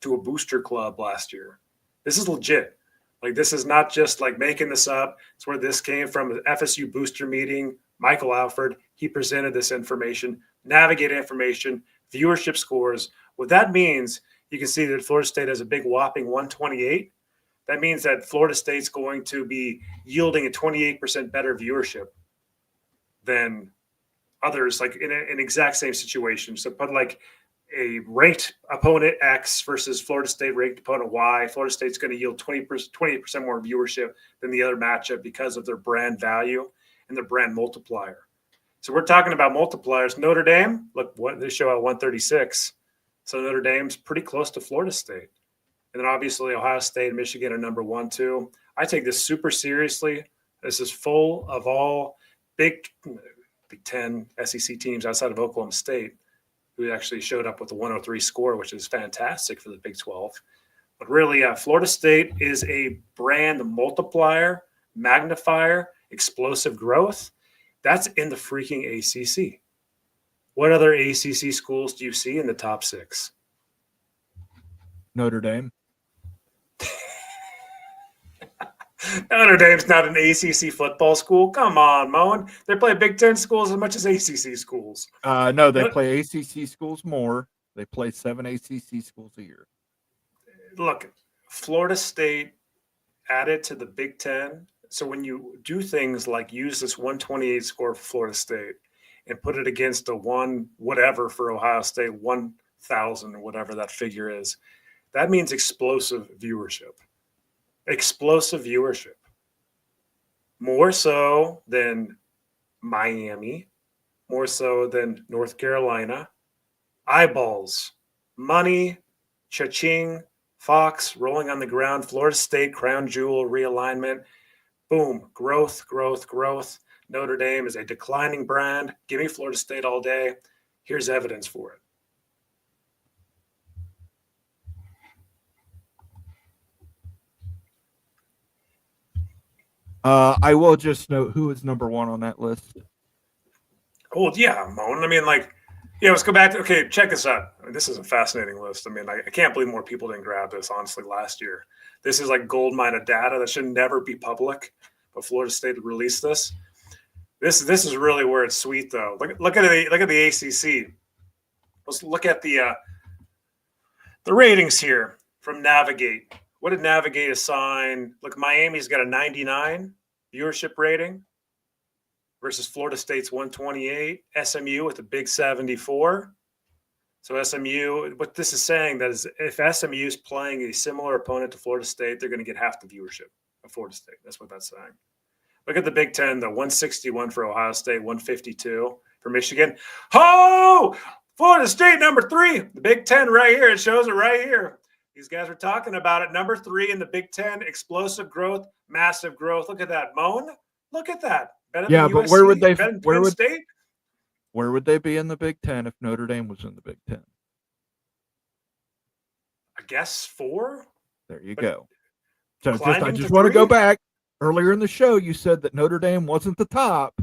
to a booster club last year. This is legit. Like, this is not just like making this up. It's where this came from, the FSU booster meeting. Michael Alford, he presented this information, Navigate information, viewership scores. What that means, you can see that Florida State has a big whopping 128. That means that Florida State's going to be yielding a 28% better viewership than others, like in an exact same situation. So put like a ranked opponent X versus Florida State ranked opponent Y. Florida State's going to yield 28% more viewership than the other matchup because of their brand value and their brand multiplier. So we're talking about multipliers. Notre Dame, look, what they show at 136. So Notre Dame's pretty close to Florida State. And then obviously Ohio State and Michigan are number 1, 2. I take this super seriously. This is full of all Big 10 SEC teams outside of Oklahoma State who actually showed up with a 103 score, which is fantastic for the Big 12. But really, Florida State is a brand multiplier, magnifier, explosive growth. That's in the freaking ACC. What other ACC schools do you see in the top 6? Notre Dame. Notre Dame's not an ACC football school. Come on, Moen. They play Big 10 schools as much as ACC schools. No, they play ACC schools more. They play 7 ACC schools a year. Look, Florida State added to the Big 10. So when you do things like use this 128 score for Florida State and put it against a 1 whatever for Ohio State, 1,000 or whatever that figure is, that means explosive viewership. Explosive viewership. More so than Miami, more so than North Carolina. Eyeballs, money, cha-ching, Fox rolling on the ground, Florida State, crown jewel, realignment. Boom, growth, growth, growth. Notre Dame is a declining brand. Give me Florida State all day. Here's evidence for it. I will just note who is number 1 on that list. Oh, yeah, Moen. I mean, like, yeah, let's go back to, okay, check this out. I mean, this is a fascinating list. I mean, I can't believe more people didn't grab this, honestly, last year. This is like gold mine of data that should never be public, but Florida State released this. This is really where it's sweet, though. Look at the ACC. Let's look at the ratings here from Navigate. What did Navigate assign? Look, Miami's got a 99 viewership rating versus Florida State's 128. SMU with a big 74. So SMU, what this is saying that is if SMU is playing a similar opponent to Florida State, they're going to get half the viewership of Florida State. That's what that's saying. Look at the Big 10, the 161 for Ohio State, 152 for Michigan. Oh, Florida State number 3. The Big 10 right here. It shows it right here. These guys are talking about it. Number 3 in the Big 10, explosive growth, massive growth. Look at that, Moen. Look at that. Better Yeah, than but USC, where would they? better than Where Penn would State? Where would they be in the Big 10 if Notre Dame was in the Big 10? I guess 4. There you But go. So I climbing just to want to go 3? back. Earlier in the show, you said that Notre Dame wasn't the top.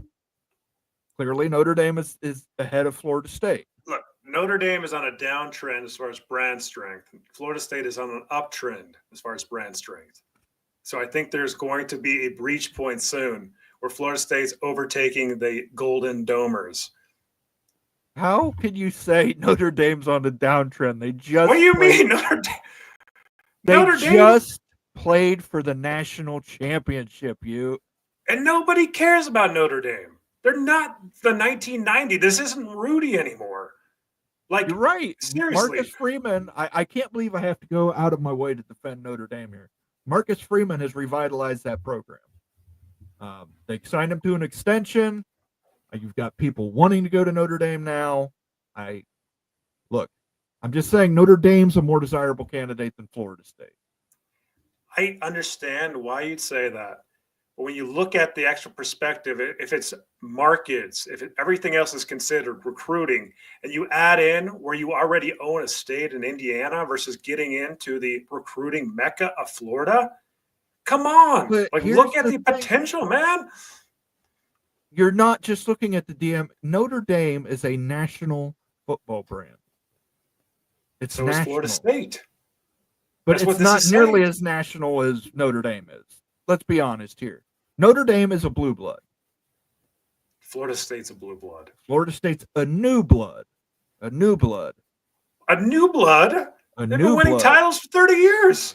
Clearly, Notre Dame is ahead of Florida State. Look, Notre Dame is on a downtrend as far as brand strength. Florida State is on an uptrend as far as brand strength. So I think there's going to be a breach point soon where Florida State's overtaking the Golden Domers. How can you say Notre Dame's on a downtrend? They just What do you played, mean, Notre Dame? They Notre Dame? just played for the national championship. And nobody cares about Notre Dame. They're not the 1990. This isn't Rudy anymore. Like, You're right. seriously. Marcus Freeman, I can't believe I have to go out of my way to defend Notre Dame here. Marcus Freeman has revitalized that program. They signed him to an extension. You've got people wanting to go to Notre Dame now. I'm just saying Notre Dame's a more desirable candidate than Florida State. I understand why you'd say that. But when you look at the actual perspective, if it's markets, everything else is considered recruiting, and you add in where you already own a state in Indiana versus getting into the recruiting mecca of Florida, come on. But Like, here's look at the the thing. potential, man. You're not just looking at the DM. Notre Dame is a national football brand. It's So is national. Florida State. But That's what it's this not is nearly saying. as national as Notre Dame is. Let's be honest here. Notre Dame is a blue blood. Florida State's a blue blood. Florida State's a new blood. A new blood. A new blood? A They've new been winning blood. titles for 30 years.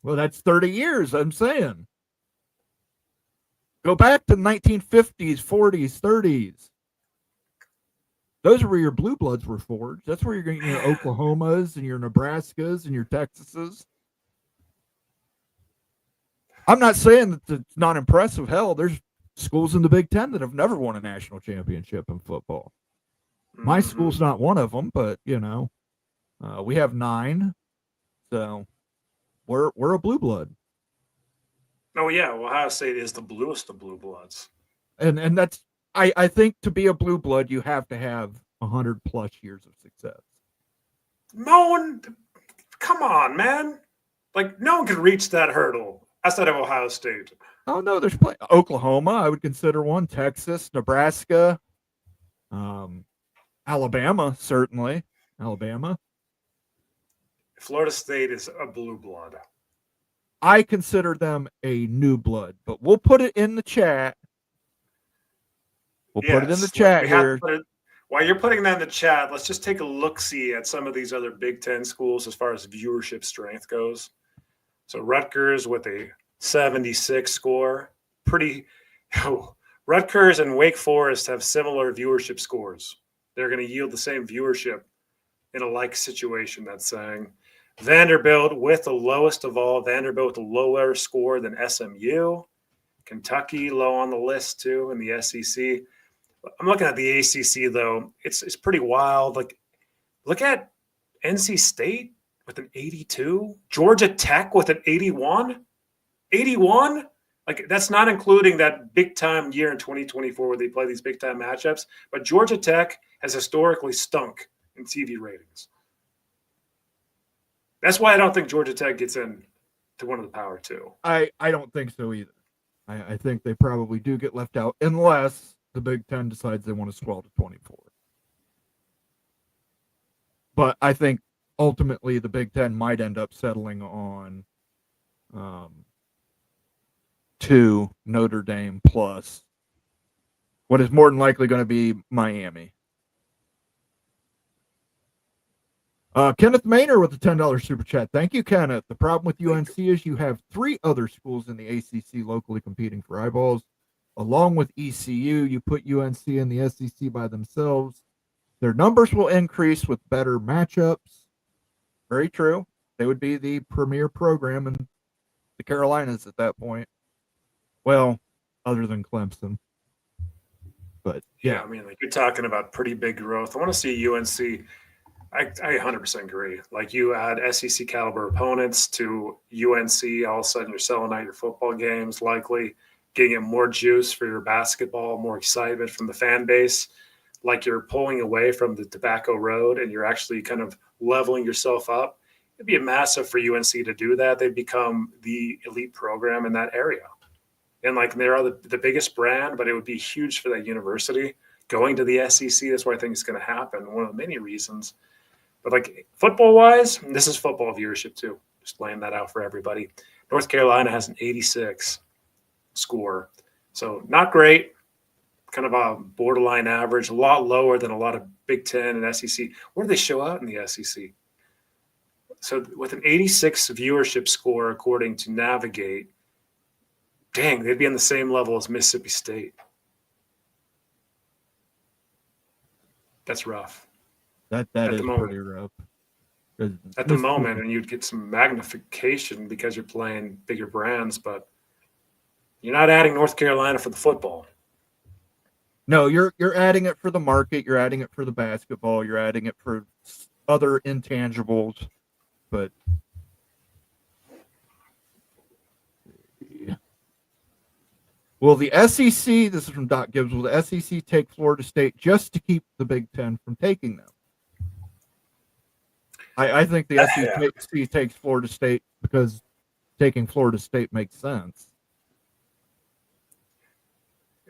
Well, that's 30 years, I'm saying. Go back to 1950s, 40s, 30s. Those are where your blue bloods were forged. That's where you're getting your Oklahomas and your Nebraskas and your Texases. I'm not saying that it's not impressive. Hell, there's schools in the Big Ten that have never won a national championship in football. My Mhm. school's not one of them, but we have 9, so we're a blue blood, Oh, yeah. Well, Ohio State is the bluest of blue bloods. and that's I think to be a blue blood you have to have 100+ years of success. No one, come on, man. Like, no one can reach that hurdle outside of Ohio State. Oh no, there's Oklahoma. I would consider one. Texas, Nebraska, Alabama, certainly. Alabama. Florida State is a blue blood. I consider them a new blood, but we'll put it in the chat. We'll put it in the Yes, chat we have to here. put it- while you're putting that in the chat, let's just take a look-see at some of these other Big Ten schools as far as viewership strength goes. So Rutgers with a 76 score. Rutgers and Wake Forest have similar viewership scores. They're going to yield the same viewership in a like situation, that's saying. Vanderbilt with the lowest of all. Vanderbilt with a lower score than SMU. Kentucky low on the list too in the SEC. I'm looking at the ACC though. It's pretty wild. Like, look at NC State with an 82. Georgia Tech with an 81. 81? Like, that's not including that big time year in 2024 where they play these big time matchups. But Georgia Tech has historically stunk in TV ratings. That's why I don't think Georgia Tech gets in to one of the Power Two. I don't think so either. I think they probably do get left out unless the Big Ten decides they want to swell to 24. But I think ultimately the Big Ten might end up settling on 2 Notre Dame plus what is more than likely going to be Miami. Kenneth Maynor with the $10 super chat. Thank you, Kenneth. The problem with UNC is you have 3 other schools in the ACC locally competing for eyeballs. Along with ECU, you put UNC and the SEC by themselves. Their numbers will increase with better matchups. Very true. They would be the premier program in the Carolinas at that point. Well, other than Clemson. But Yeah, I mean, like, you're talking about pretty big growth. I want to see UNC. I 100% agree. Like, you add SEC caliber opponents to UNC, all of a sudden you're selling out your football games, likely getting it more juice for your basketball, more excitement from the fan base. Like, you're pulling away from the tobacco road and you're actually kind of leveling yourself up. It'd be massive for UNC to do that. They'd become the elite program in that area. And like, they're the biggest brand, but it would be huge for that university going to the SEC. That's why I think it's going to happen. One of the many reasons. But like football-wise, and this is football viewership too. Just laying that out for everybody. North Carolina has an 86 score. So not great. Kind of a borderline average, a lot lower than a lot of Big Ten and SEC. Where do they show out in the SEC? So with an 86 viewership score, according to Navigate, dang, they'd be on the same level as Mississippi State. That's rough. That is pretty rough. At the moment, and you'd get some magnification because you're playing bigger brands, but you're not adding North Carolina for the football. No, you're adding it for the market. You're adding it for the basketball. You're adding it for other intangibles. But will the SEC, this is from Doc Gibbs, will the SEC take Florida State just to keep the Big Ten from taking them? I think the SEC takes Florida State because taking Florida State makes sense.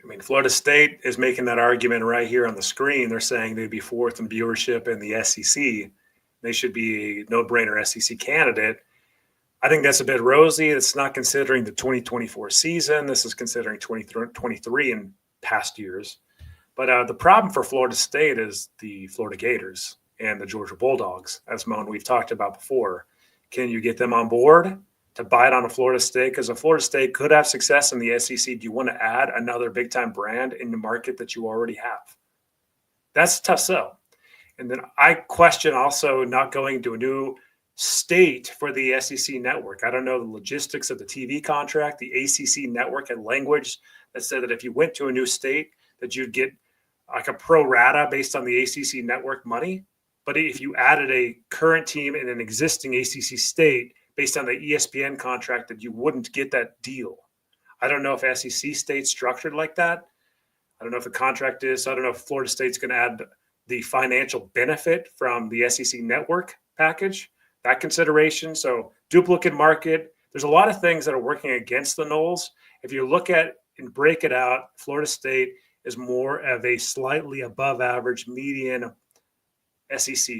I mean, Florida State is making that argument right here on the screen. They're saying they'd be fourth in viewership in the SEC. They should be a no-brainer SEC candidate. I think that's a bit rosy. It's not considering the 2024 season. This is considering 2023 in past years. But the problem for Florida State is the Florida Gators and the Georgia Bulldogs, as Moan we've talked about before. Can you get them on board to bite on a Florida State? Because a Florida State could have success in the SEC. Do you want to add another big-time brand in the market that you already have? That's a tough sell. And then I question also not going to a new state for the SEC network. I don't know the logistics of the TV contract. The ACC network had language that said that if you went to a new state, that you'd get like a pro rata based on the ACC network money. But if you added a current team in an existing ACC state based on the ESPN contract, that you wouldn't get that deal. I don't know if SEC state's structured like that. I don't know if the contract is. So I don't know if Florida State's going to add the financial benefit from the SEC network package, that consideration. So duplicate market. There's a lot of things that are working against the Noles. If you look at and break it out, Florida State is more of a slightly above average median SEC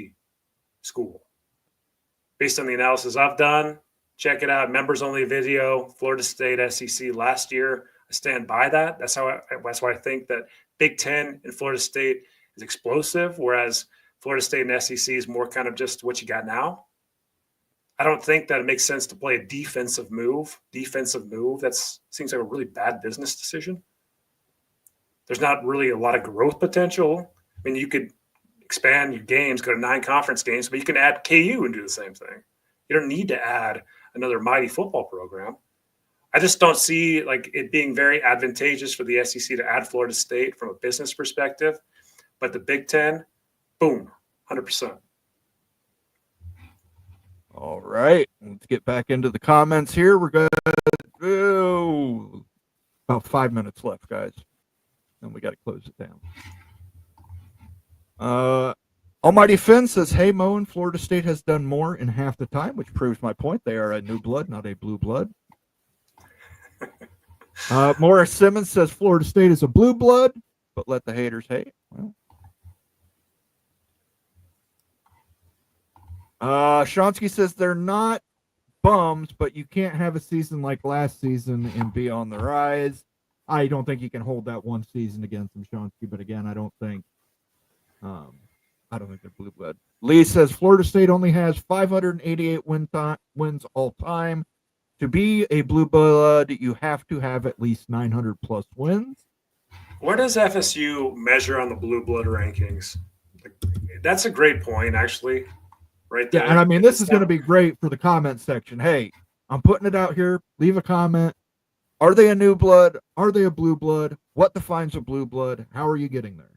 school. Based on the analysis I've done, check it out. Members only video, Florida State SEC last year. I stand by that. That's why I think that Big Ten and Florida State is explosive, whereas Florida State and SEC is more kind of just what you got now. I don't think that it makes sense to play a defensive move. That seems like a really bad business decision. There's not really a lot of growth potential. I mean, you could expand your games, go to 9 conference games, but you can add KU and do the same thing. You don't need to add another mighty football program. I just don't see like it being very advantageous for the SEC to add Florida State from a business perspective. But the Big Ten, boom, 100%. All right, let's get back into the comments here. We're good. About 5 minutes left, guys. And we got to close it down. Almighty Finn says, hey, Mo, and Florida State has done more in half the time, which proves my point. They are a new blood, not a blue blood. Morris Simmons says Florida State is a blue blood, but let the haters hate. Well, Shonsky says they're not bums, but you can't have a season like last season and be on the rise. I don't think you can hold that one season against them, Shonsky. But again, I don't think they're blue blood. Lee says Florida State only has 588 wins all time. To be a blue blood, you have to have at least 900 plus wins. Where does FSU measure on the blue blood rankings? That's a great point, actually. Right there. Yeah, and I mean, this is going to be great for the comment section. Hey, I'm putting it out here. Leave a comment. Are they a new blood? Are they a blue blood? What defines a blue blood? How are you getting there?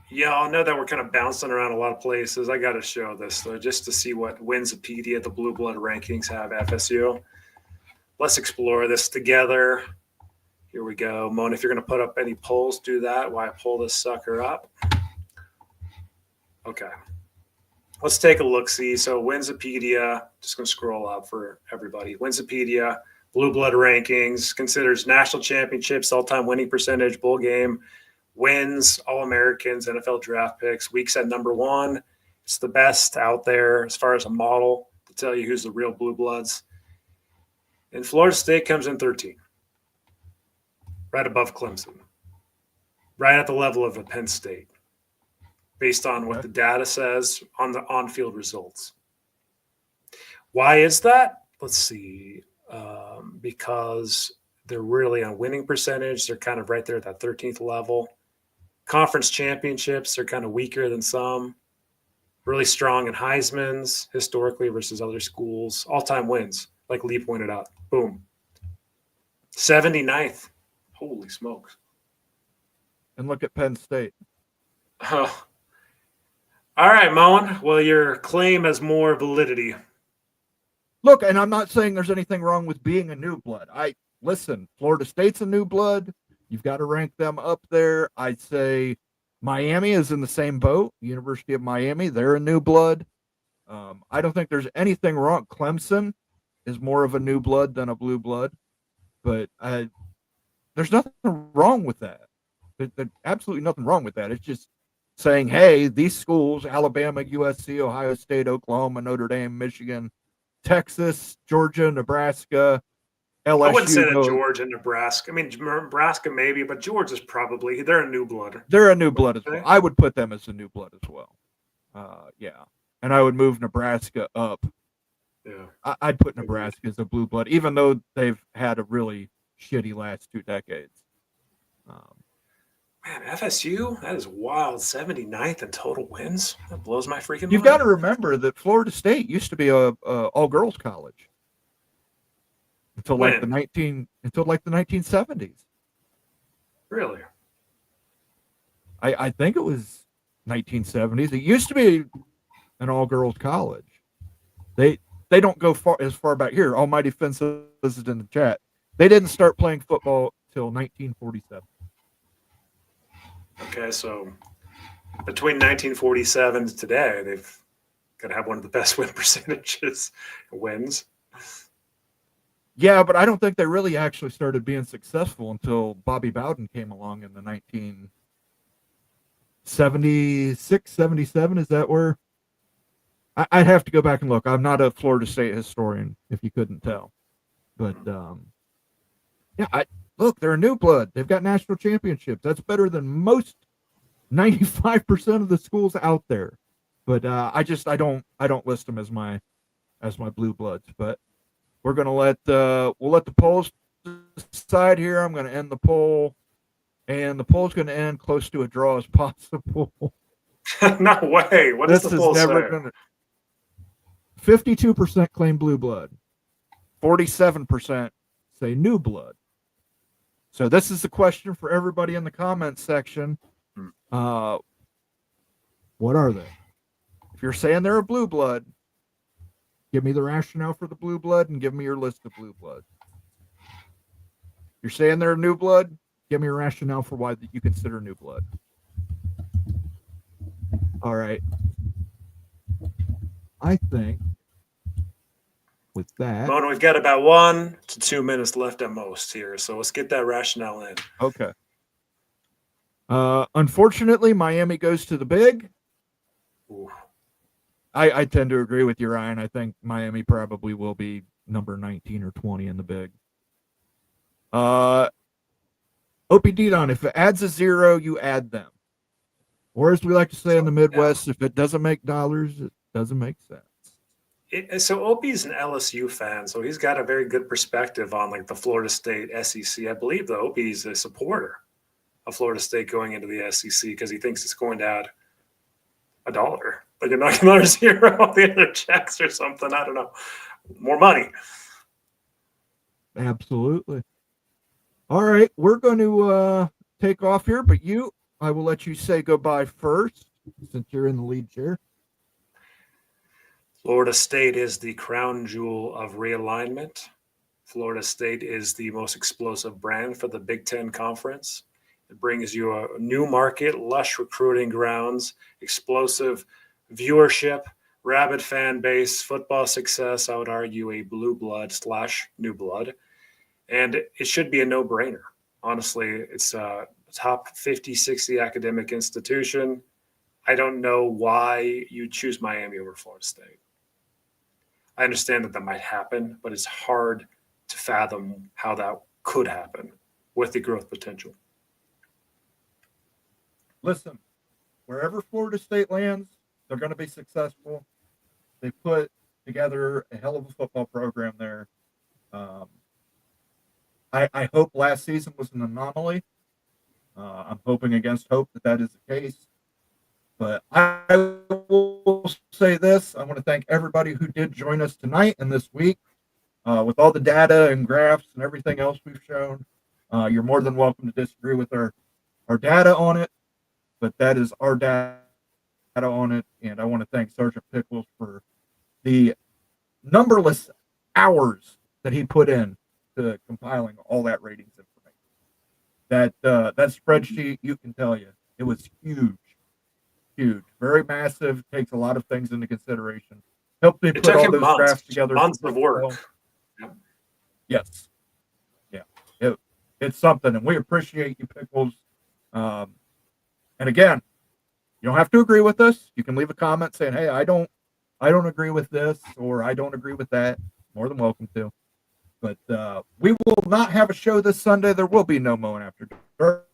Yeah, I know that we're kind of bouncing around a lot of places. I got to show this, though, just to see what Winsipedia, the blue blood rankings, have FSU. Let's explore this together. Here we go. Mona, if you're going to put up any polls, do that while I pull this sucker up. Okay. Let's take a look-see. So Winsipedia, just going to scroll up for everybody. Winsipedia, blue blood rankings, considers national championships, all-time winning percentage, bowl game, wins, All-Americans, NFL draft picks, weeks at number 1. It's the best out there as far as a model to tell you who's the real blue bloods. And Florida State comes in 13, right above Clemson, right at the level of a Penn State, based on what the data says on the on-field results. Why is that? Let's see. Because they're really on winning percentage. They're kind of right there at that 13th level. Conference championships, they're kind of weaker than some. Really strong in Heisman's historically versus other schools. All-time wins, like Lee pointed out. Boom. 79th. Holy smokes. And look at Penn State. Oh. All right, Moen. Well, your claim has more validity. Look, and I'm not saying there's anything wrong with being a new blood. Listen, Florida State's a new blood. You've got to rank them up there. I'd say Miami is in the same boat. University of Miami, they're a new blood. I don't think there's anything wrong. Clemson is more of a new blood than a blue blood, but there's nothing wrong with that. There's absolutely nothing wrong with that. It's just saying, hey, these schools, Alabama, USC, Ohio State, Oklahoma, Notre Dame, Michigan, Texas, Georgia, Nebraska, LSU. I wouldn't say that Georgia and Nebraska. I mean, Nebraska maybe, but Georgia's probably, they're a new blood. They're a new blood as well. I would put them as a new blood as well. Yeah. And I would move Nebraska up. Yeah. I'd put Nebraska as a blue blood, even though they've had a really shitty last 2 decades. Man, FSU, that is wild. 79th in total wins. That blows my freaking mind. You've got to remember that Florida State used to be a all-girls college until like the 1970s. Really? I think it was 1970s. It used to be an all-girls college. They don't go as far back here. Almighty Finn says it in the chat. They didn't start playing football till 1947. Okay, so between 1947 to today, they've got to have one of the best win percentages wins. Yeah, but I don't think they really actually started being successful until Bobby Bowden came along in the 1976, 77. Is that where? I'd have to go back and look. I'm not a Florida State historian, if you couldn't tell. But, yeah, look, they're a new blood. They've got national championships. That's better than most 95% of the schools out there. But I don't list them as my blue bloods. But we're gonna let the polls decide here. I'm gonna end the poll, and the poll's gonna end close to a draw as possible. No way. What does the poll say? 52% claim blue blood. 47% say new blood. So this is the question for everybody in the comments section. What are they? If you're saying they're a blue blood, give me the rationale for the blue blood and give me your list of blue bloods. If you're saying they're a new blood, give me a rationale for why you consider new blood. All right. I think with that, Mona, we've got about 1 to 2 minutes left at most here, so let's get that rationale in. Okay. Unfortunately, Miami goes to the big. Ooh. I tend to agree with you, Ryan. I think Miami probably will be number 19 or 20 in the big. OPD Don, if it adds a 0, you add them. Or as we like to say in the Midwest, if it doesn't make dollars, it doesn't make sense. So Opie's an LSU fan, so he's got a very good perspective on like the Florida State SEC. I believe that Opie's a supporter of Florida State going into the SEC because he thinks it's going to add $1. Like you're knocking another 0 on the other checks or something. I don't know. More money. Absolutely. All right, we're going to take off here, but I will let you say goodbye first since you're in the lead chair. Florida State is the crown jewel of realignment. Florida State is the most explosive brand for the Big Ten Conference. It brings you a new market, lush recruiting grounds, explosive viewership, rabid fan base, football success, I would argue a blue blood / new blood. And it should be a no-brainer. Honestly, it's top 50, 60 academic institution. I don't know why you choose Miami over Florida State. I understand that might happen, but it's hard to fathom how that could happen with the growth potential. Listen, wherever Florida State lands, they're going to be successful. They put together a hell of a football program there. I hope last season was an anomaly. I'm hoping against hope that is the case. But I will say this. I want to thank everybody who did join us tonight and this week with all the data and graphs and everything else we've shown. You're more than welcome to disagree with our data on it, but that is our data on it. And I want to thank Sergeant Pickles for the numberless hours that he put in to compiling all that ratings information. That spreadsheet, you can tell you, it was huge, very massive, takes a lot of things into consideration. Helped me put all those graphs together. Months of work. Yes. Yeah. It's something, and we appreciate you, Pickles. And again, you don't have to agree with us. You can leave a comment saying, hey, I don't agree with this, or I don't agree with that. More than welcome to. But we will not have a show this Sunday. There will be no Mowing After Dark,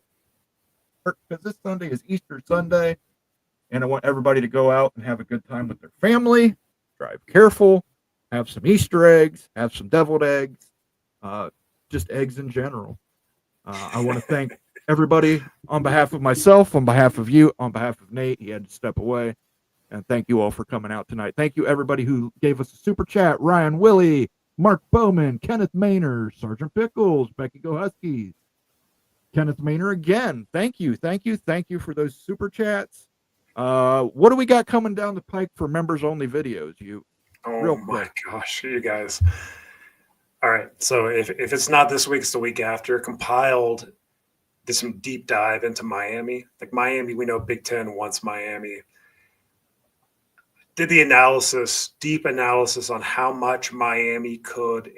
because this Sunday is Easter Sunday, and I want everybody to go out and have a good time with their family. Drive careful. Have some Easter eggs. Have some deviled eggs. Just eggs in general. I want to thank everybody on behalf of myself, on behalf of you, on behalf of Nate. He had to step away. And thank you all for coming out tonight. Thank you, everybody who gave us a super chat. Ryan Willie, Mark Bowman, Kenneth Maynor, Sergeant Pickles, Becky Go Huskies, Kenneth Maynor again. Thank you for those super chats. What do we got coming down the pike for members only videos? Oh my gosh, you guys. All right. So if it's not this week, it's the week after. Compiled, did some deep dive into Miami. Like Miami, we know Big Ten wants Miami. Did the analysis, deep analysis on how much Miami could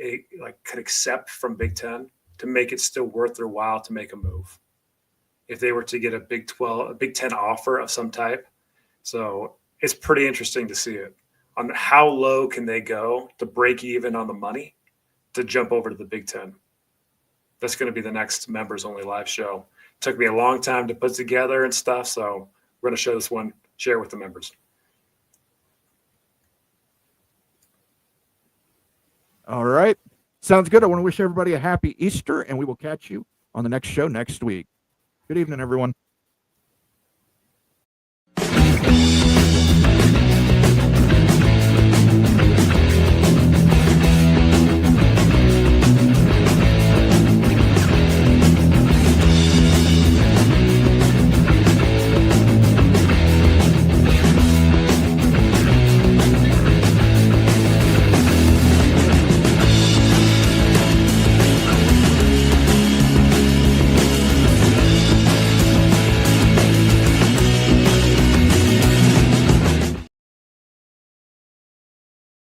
accept from Big Ten to make it still worth their while to make a move if they were to get a Big Ten offer of some type. So it's pretty interesting to see it on how low can they go to break even on the money to jump over to the Big Ten. That's going to be the next members only live show. It took me a long time to put together and stuff. So we're going to show this one, share with the members. All right. Sounds good. I want to wish everybody a happy Easter, and we will catch you on the next show next week. Good evening, everyone.